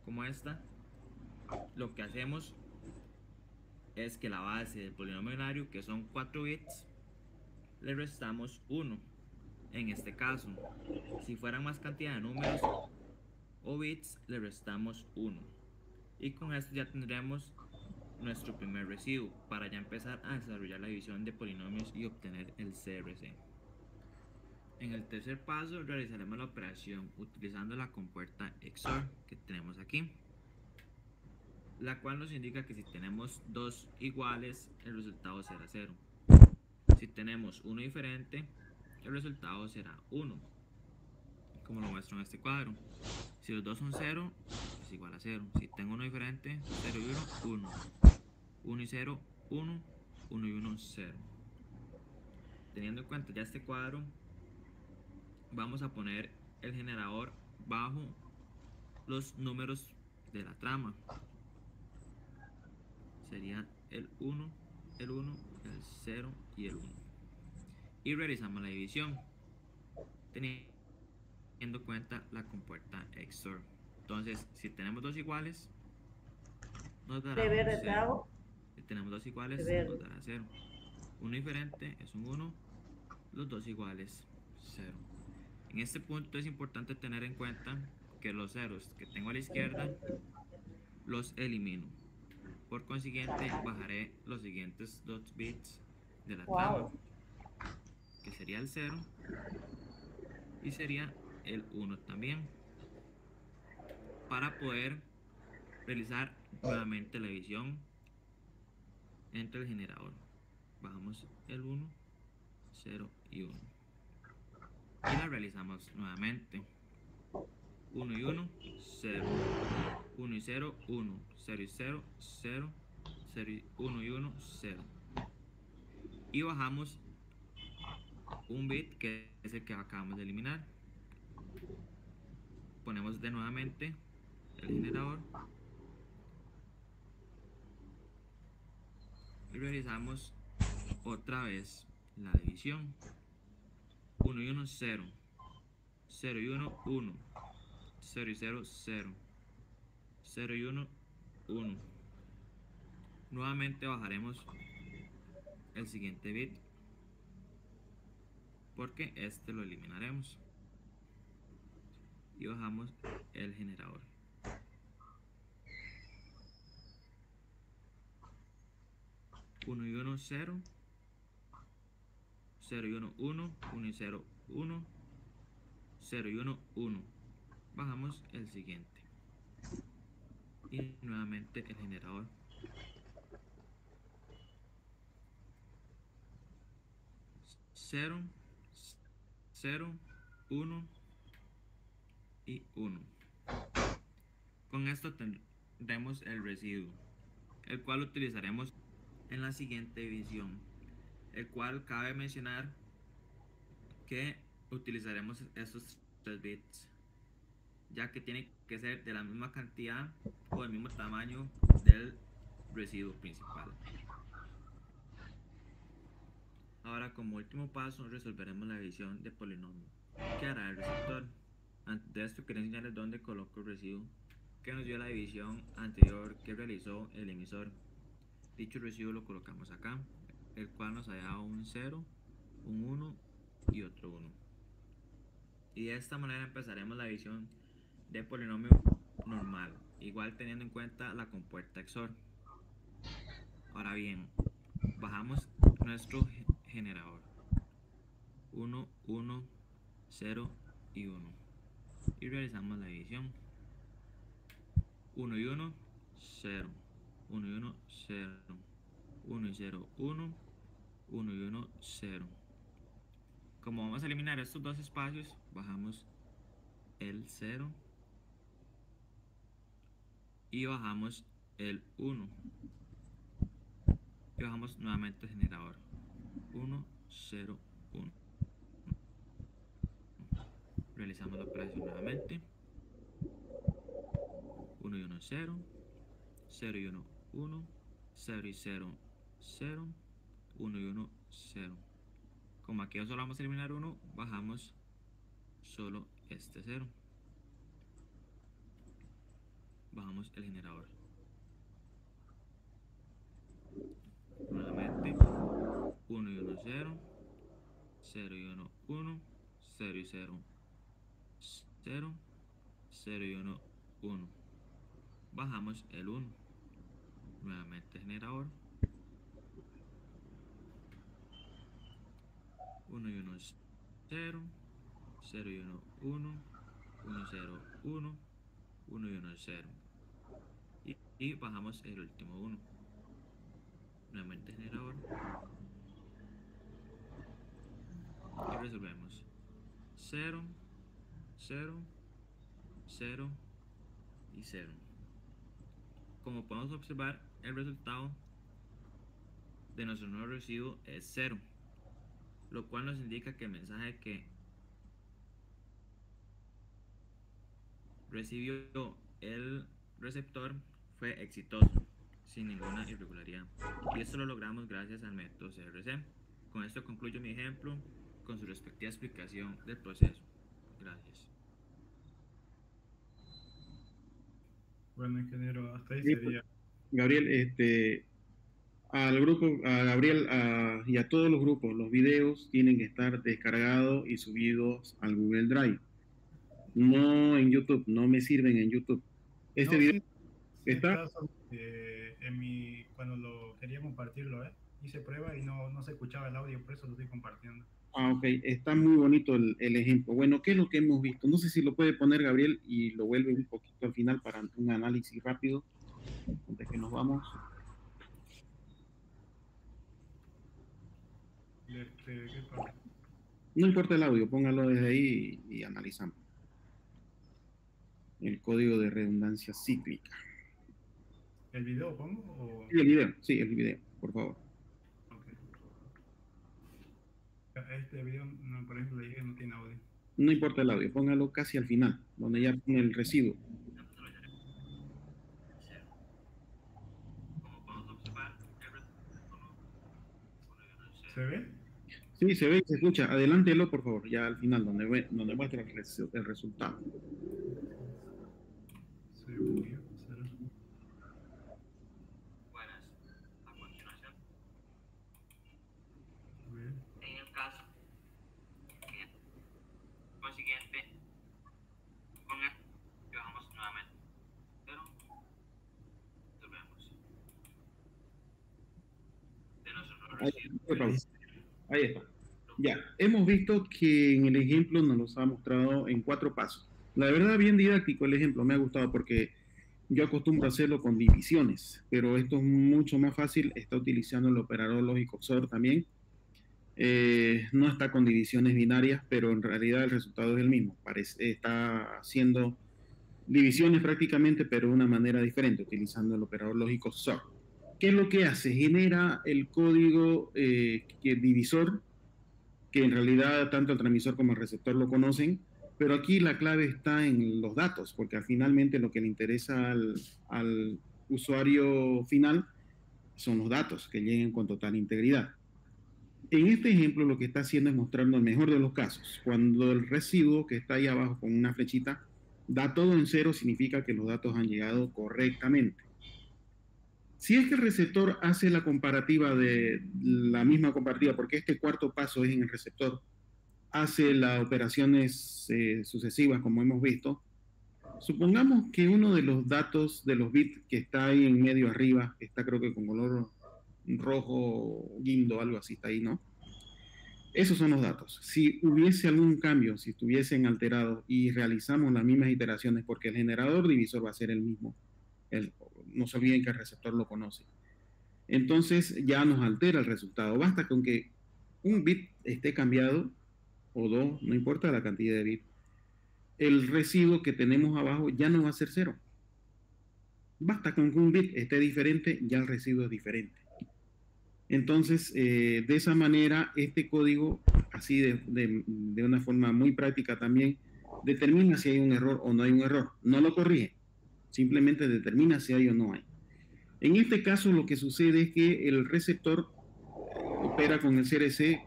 como esta, lo que hacemos es que la base del polinomio binario, que son 4 bits, le restamos 1. En este caso, si fueran más cantidad de números o bits, le restamos 1. Y con esto ya tendremos nuestro primer residuo para ya empezar a desarrollar la división de polinomios y obtener el CRC. En el tercer paso realizaremos la operación utilizando la compuerta XOR que tenemos aquí, la cual nos indica que si tenemos dos iguales, el resultado será 0. Si tenemos uno diferente, el resultado será 1, como lo muestro en este cuadro. Si los dos son 0, es igual a 0. Si tengo uno diferente, 0 y 1, 1. 1 y 0, 1. 1 y 1, 0. Teniendo en cuenta ya este cuadro, vamos a poner el generador bajo los números de la trama. Sería el 1, el 1, el 0 y el 1. Y realizamos la división teniendo en cuenta la compuerta XOR. Entonces, si tenemos dos iguales, nos dará 0. Si tenemos dos iguales, nos dará 0. Uno diferente es un 1, los dos iguales 0. En este punto es importante tener en cuenta que los ceros que tengo a la izquierda los elimino. Por consiguiente, bajaré los siguientes 2 bits de la trama, que sería el 0 y sería el 1 también, para poder realizar nuevamente la división entre el generador. Bajamos el 1, 0 y 1 y la realizamos nuevamente. 1 y 1, 0. 1 y 0, 1. 0 y 0, 0. 0 y 1 y 1, 0. Y bajamos un bit, que es el que acabamos de eliminar. Ponemos de nuevamente el generador y realizamos otra vez la división. 1 y 1, 0. 0 y 1, 1. 0 y 0, 0. 0 y 1, 1. Nuevamente bajaremos el siguiente bit, porque este lo eliminaremos. Y bajamos el generador. Uno y 1, 0. 0 y 1, 1. 1 y 0, 1. 0 y 1, 1. Bajamos el siguiente. Y nuevamente el generador. 0, 0, 1 y 1. Con esto tendremos el residuo, el cual utilizaremos en la siguiente división, el cual cabe mencionar que utilizaremos estos 3 bits, ya que tiene que ser de la misma cantidad o del mismo tamaño del residuo principal. Ahora, como último paso, resolveremos la división de polinomio. ¿Qué hará el receptor? Antes de esto, quería enseñarles dónde coloco el residuo que nos dio la división anterior que realizó el emisor. Dicho residuo lo colocamos acá, el cual nos ha dado un 0, un 1 y otro 1. Y de esta manera empezaremos la división de polinomio normal, igual teniendo en cuenta la compuerta XOR. Ahora bien, bajamos nuestro generador 1, 1, 0 y 1 y realizamos la división. 1 y 1, 0, 1 y 1, 0, 1 y 0, 1, 1 y 1, 0. Como vamos a eliminar estos dos espacios, bajamos el 0 y bajamos el 1 y bajamos nuevamente el generador 1, 0, 1. Realizamos la operación nuevamente. 1 y 1, 0, 0 y 1, 1, 0 y 0, 0, 1 y 1, 0. Como aquí solo vamos a eliminar 1, bajamos solo este 0. Bajamos el generador. Nuevamente 1 y 1, 0, 0 y 1, 1, 0 y 0, 0, 0 y 1, 1. Bajamos el 1. Nuevamente generador. 1 y 1, 0, 0 y 1, 1, 1, 0, 1, 1 y 1, 0. Y bajamos el último 1. Nuevamente generador. Y resolvemos 0, 0, 0 y 0. Como podemos observar, el resultado de nuestro nuevo residuo es 0, lo cual nos indica que el mensaje que recibió el receptor fue exitoso, sin ninguna irregularidad. Y esto lo logramos gracias al método CRC. Con esto concluyo mi ejemplo con su respectiva explicación del proceso. Gracias. Bueno, ingeniero, hasta ahí Sí, sería. Gabriel, al grupo, a Gabriel y a todos los grupos, los videos tienen que estar descargados y subidos al Google Drive. No en YouTube, no me sirven en YouTube. Este No, video sí, está. cuando lo quería compartirlo, hice prueba y no se escuchaba el audio, por eso lo estoy compartiendo. Ok, está muy bonito el ejemplo. Bueno, ¿qué es lo que hemos visto? No sé si lo puede poner Gabriel y lo vuelve un poquito al final para un análisis rápido, antes que nos vamos. ¿Qué parte? No importa el audio, póngalo desde ahí y analizamos. El código de redundancia cíclica. ¿El video pongo? O... Sí, el video, por favor. Okay. Este video, no, por ejemplo, le dije que no tiene audio. No importa el audio, póngalo casi al final, donde ya pone el residuo. ¿Se ve? Sí, se ve y se escucha. Adelántelo, por favor, ya al final, donde muestra el resultado. Buenas. A continuación, en el caso consiguiente, con esto bajamos nuevamente, pero resolvemos de nuestro nuevo residuo. Ahí está. Ya, hemos visto que en el ejemplo nos los ha mostrado en 4 pasos. La verdad, bien didáctico el ejemplo, me ha gustado porque yo acostumbro a hacerlo con divisiones, pero esto es mucho más fácil. Está utilizando el operador lógico XOR también. No está con divisiones binarias, pero en realidad el resultado es el mismo. Está haciendo divisiones prácticamente, pero de una manera diferente, utilizando el operador lógico XOR. ¿Qué es lo que hace? Genera el código divisor, que en realidad tanto el transmisor como el receptor lo conocen, pero aquí la clave está en los datos, porque finalmente lo que le interesa al usuario final son los datos que lleguen con total integridad. En este ejemplo lo que está haciendo es mostrando el mejor de los casos. Cuando el residuo que está ahí abajo con una flechita da todo en cero, significa que los datos han llegado correctamente. Si es que el receptor hace la comparativa de la misma comparativa, porque este cuarto paso es en el receptor, hace las operaciones sucesivas como hemos visto, supongamos que uno de los datos de los bits que está ahí en medio arriba, está creo que con color rojo, guindo, algo así está ahí, ¿no? Esos son los datos. Si hubiese algún cambio, si estuviesen alterados y realizamos las mismas iteraciones, porque el generador divisor va a ser el mismo, no se olviden que el receptor lo conoce. Entonces ya nos altera el resultado. Basta con que un bit esté cambiado, o dos, no importa la cantidad de bits, el residuo que tenemos abajo ya no va a ser cero. Basta con que un bit esté diferente, ya el residuo es diferente. Entonces, de esa manera, este código, así de una forma muy práctica también, determina si hay un error o no hay un error. No lo corrige, simplemente determina si hay o no hay. En este caso, lo que sucede es que el receptor opera con el CRC.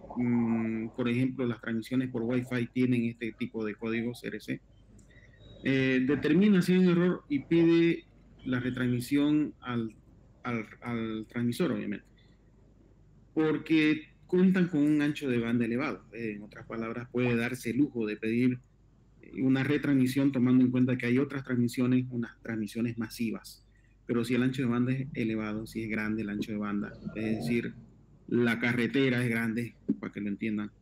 Por ejemplo, las transmisiones por Wi-Fi tienen este tipo de código CRC. Determina si hay un error y pide la retransmisión al transmisor, obviamente, porque cuentan con un ancho de banda elevado. En otras palabras, puede darse el lujo de pedir una retransmisión tomando en cuenta que hay otras transmisiones, unas transmisiones masivas. Pero si el ancho de banda es elevado, si es grande el ancho de banda, es decir, la carretera es grande, para que lo entiendan,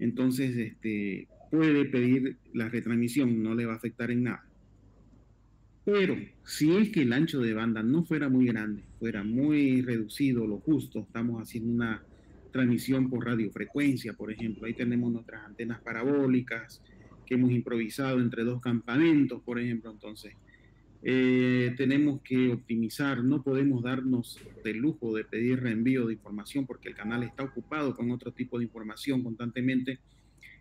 entonces puede pedir la retransmisión, no le va a afectar en nada. Pero si es que el ancho de banda no fuera muy grande, fuera muy reducido, lo justo, estamos haciendo una transmisión por radiofrecuencia, por ejemplo, ahí tenemos nuestras antenas parabólicas que hemos improvisado entre dos campamentos, por ejemplo, entonces tenemos que optimizar, no podemos darnos el lujo de pedir reenvío de información porque el canal está ocupado con otro tipo de información constantemente.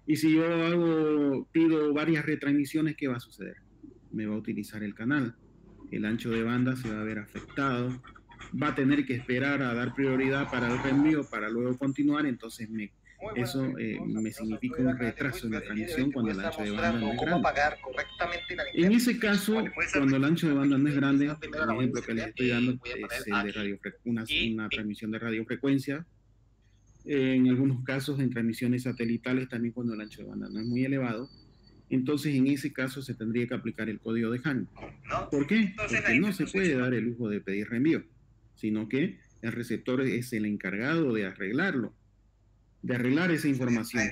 Y si yo pido varias retransmisiones, ¿qué va a suceder? Me va a utilizar el canal, el ancho de banda se va a ver afectado, va a tener que esperar a dar prioridad para el reenvío para luego continuar, entonces eso me significa un retraso en la transmisión cuando el ancho de banda no es grande. En ese caso, cuando el ancho de banda no es grande, el ejemplo que les estoy dando es el de una transmisión de radiofrecuencia. En algunos casos, en transmisiones satelitales, también cuando el ancho de banda no es muy elevado. Entonces, en ese caso, se tendría que aplicar el código de Hamming. ¿Por qué? Porque no se puede dar el lujo de pedir reenvío, sino que el receptor es el encargado de arreglarlo, de arreglar esa información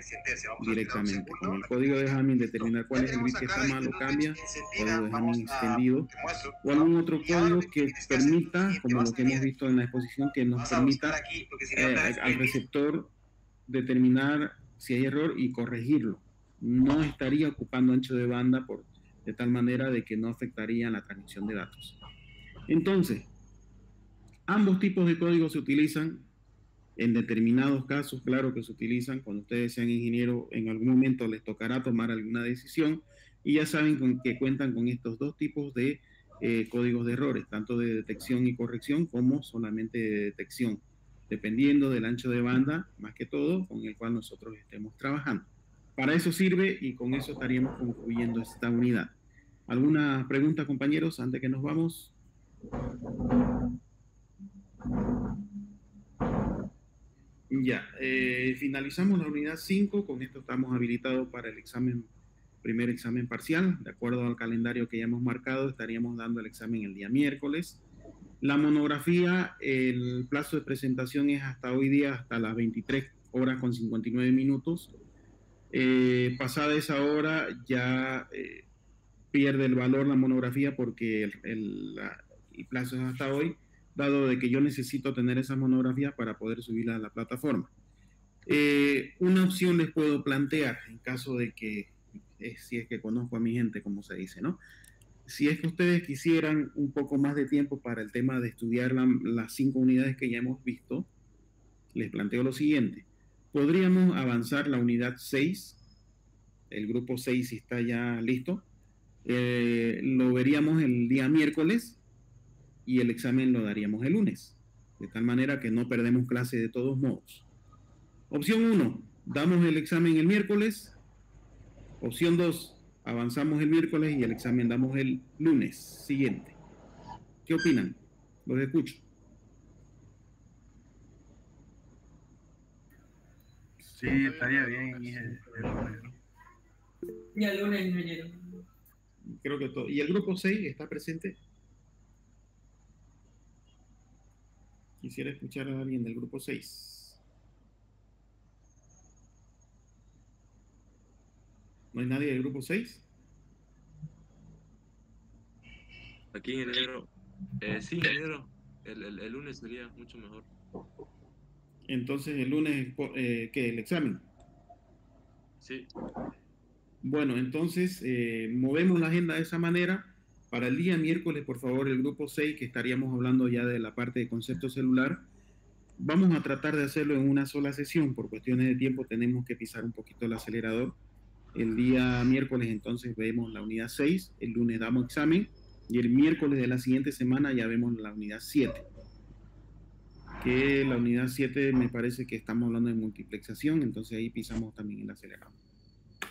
directamente. Con el código de Hamming determinar cuál es el bit que está mal o cambia, código de Hamming extendido, o algún otro código que permita, como lo que hemos visto en la exposición, que nos permita al receptor determinar si hay error y corregirlo. No estaría ocupando ancho de banda de tal manera de que no afectaría la transmisión de datos. Entonces, ambos tipos de códigos se utilizan. En determinados casos, claro que se utilizan. Cuando ustedes sean ingenieros, en algún momento les tocará tomar alguna decisión y ya saben que cuentan con estos dos tipos de códigos de errores, tanto de detección y corrección como solamente de detección, dependiendo del ancho de banda, más que todo, con el cual nosotros estemos trabajando. Para eso sirve y con eso estaríamos concluyendo esta unidad. ¿Alguna pregunta, compañeros, antes que nos vamos? Ya, finalizamos la unidad 5, con esto estamos habilitados para el primer examen parcial. De acuerdo al calendario que ya hemos marcado, estaríamos dando el examen el día miércoles. La monografía, el plazo de presentación es hasta hoy día, hasta las 23 horas con 59 minutos. Pasada esa hora ya pierde el valor la monografía porque el plazo es hasta hoy, dado de que yo necesito tener esa monografía para poder subirla a la plataforma. Una opción les puedo plantear, en caso de que, si es que conozco a mi gente, como se dice, ¿no? Si es que ustedes quisieran un poco más de tiempo para el tema de estudiar las 5 unidades que ya hemos visto, les planteo lo siguiente. Podríamos avanzar la unidad 6, el grupo 6 si está ya listo, lo veríamos el día miércoles y el examen lo daríamos el lunes. de tal manera que no perdemos clase de todos modos. Opción 1, damos el examen el miércoles. Opción 2, avanzamos el miércoles y el examen damos el lunes siguiente. ¿Qué opinan? Los escucho. Sí, estaría bien el lunes, ¿no? Y el lunes, ingeniero. Creo que todo. ¿Y el grupo 6 está presente? Quisiera escuchar a alguien del grupo 6. ¿No hay nadie del grupo 6? Aquí, ingeniero. Sí, ingeniero. El lunes sería mucho mejor. Entonces el lunes, ¿qué? ¿El examen? Sí. Bueno, entonces movemos la agenda de esa manera. Para el día miércoles, por favor, el grupo 6, que estaríamos hablando ya de la parte de concepto celular, vamos a tratar de hacerlo en una sola sesión. Por cuestiones de tiempo tenemos que pisar un poquito el acelerador. El día miércoles entonces vemos la unidad 6, el lunes damos examen y el miércoles de la siguiente semana ya vemos la unidad 7. Que la unidad 7 me parece que estamos hablando de multiplexación, entonces ahí pisamos también el acelerador.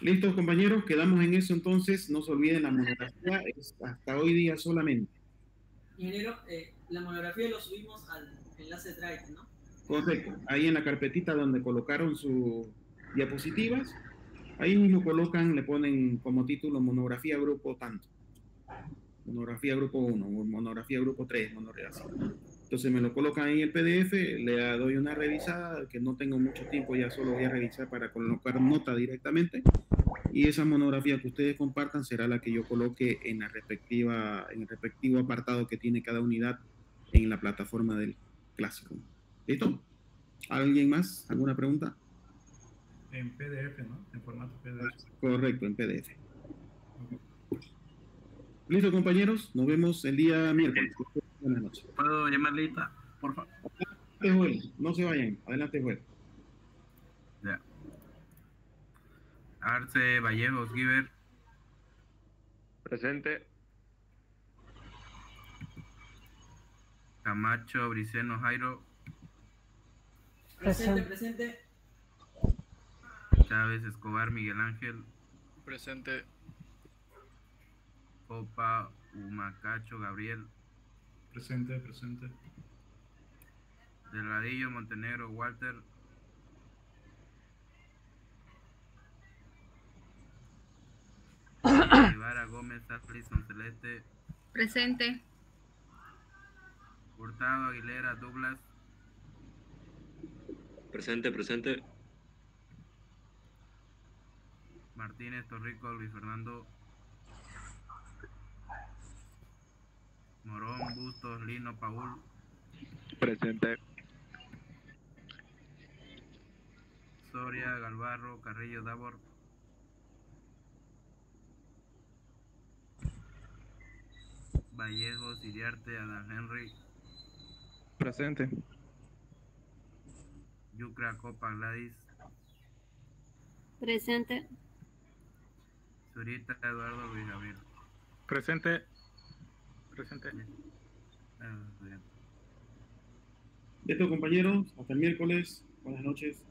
Listos, compañeros, quedamos en eso entonces. No se olviden, la monografía es hasta hoy día solamente. Ingeniero, la monografía lo subimos al enlace Drive, ¿no? Correcto. Ahí en la carpetita donde colocaron sus diapositivas, ahí mismo colocan, le ponen como título monografía grupo tanto. Monografía grupo 1, monografía grupo 3, monografía. Entonces me lo colocan ahí en el PDF, le doy una revisada, que no tengo mucho tiempo, ya solo voy a revisar para colocar nota directamente. Y esa monografía que ustedes compartan será la que yo coloque en el respectivo apartado que tiene cada unidad en la plataforma del Clásico. ¿Listo? ¿Alguien más? ¿Alguna pregunta? En PDF, ¿no? En formato PDF. Correcto, en PDF. Listo, compañeros. Nos vemos el día miércoles. Buenas noches. ¿Puedo llamarlita, por favor? Adelante, Joel. No se vayan. Adelante, Joel. Ya. Arce Vallejos Giver. Presente. Camacho Briceno Jairo. Presente. Chávez Escobar Miguel Ángel. Presente. Copa Humacacho Gabriel. Presente. Delgadillo Montenegro Walter. Guevara Gómez Alison Celeste. Presente. Hurtado Aguilera Douglas. Presente. Martínez Torrico Luis Fernando. Morón Bustos Lino Paul. Presente. Soria Galvarro Carrillo Davor. Vallejos Iriarte Adán Henry. Presente. Yucra Copa Gladys. Presente. Zurita Eduardo Luis Gabriel. Presente. Listo, compañeros. Hasta el miércoles. Buenas noches.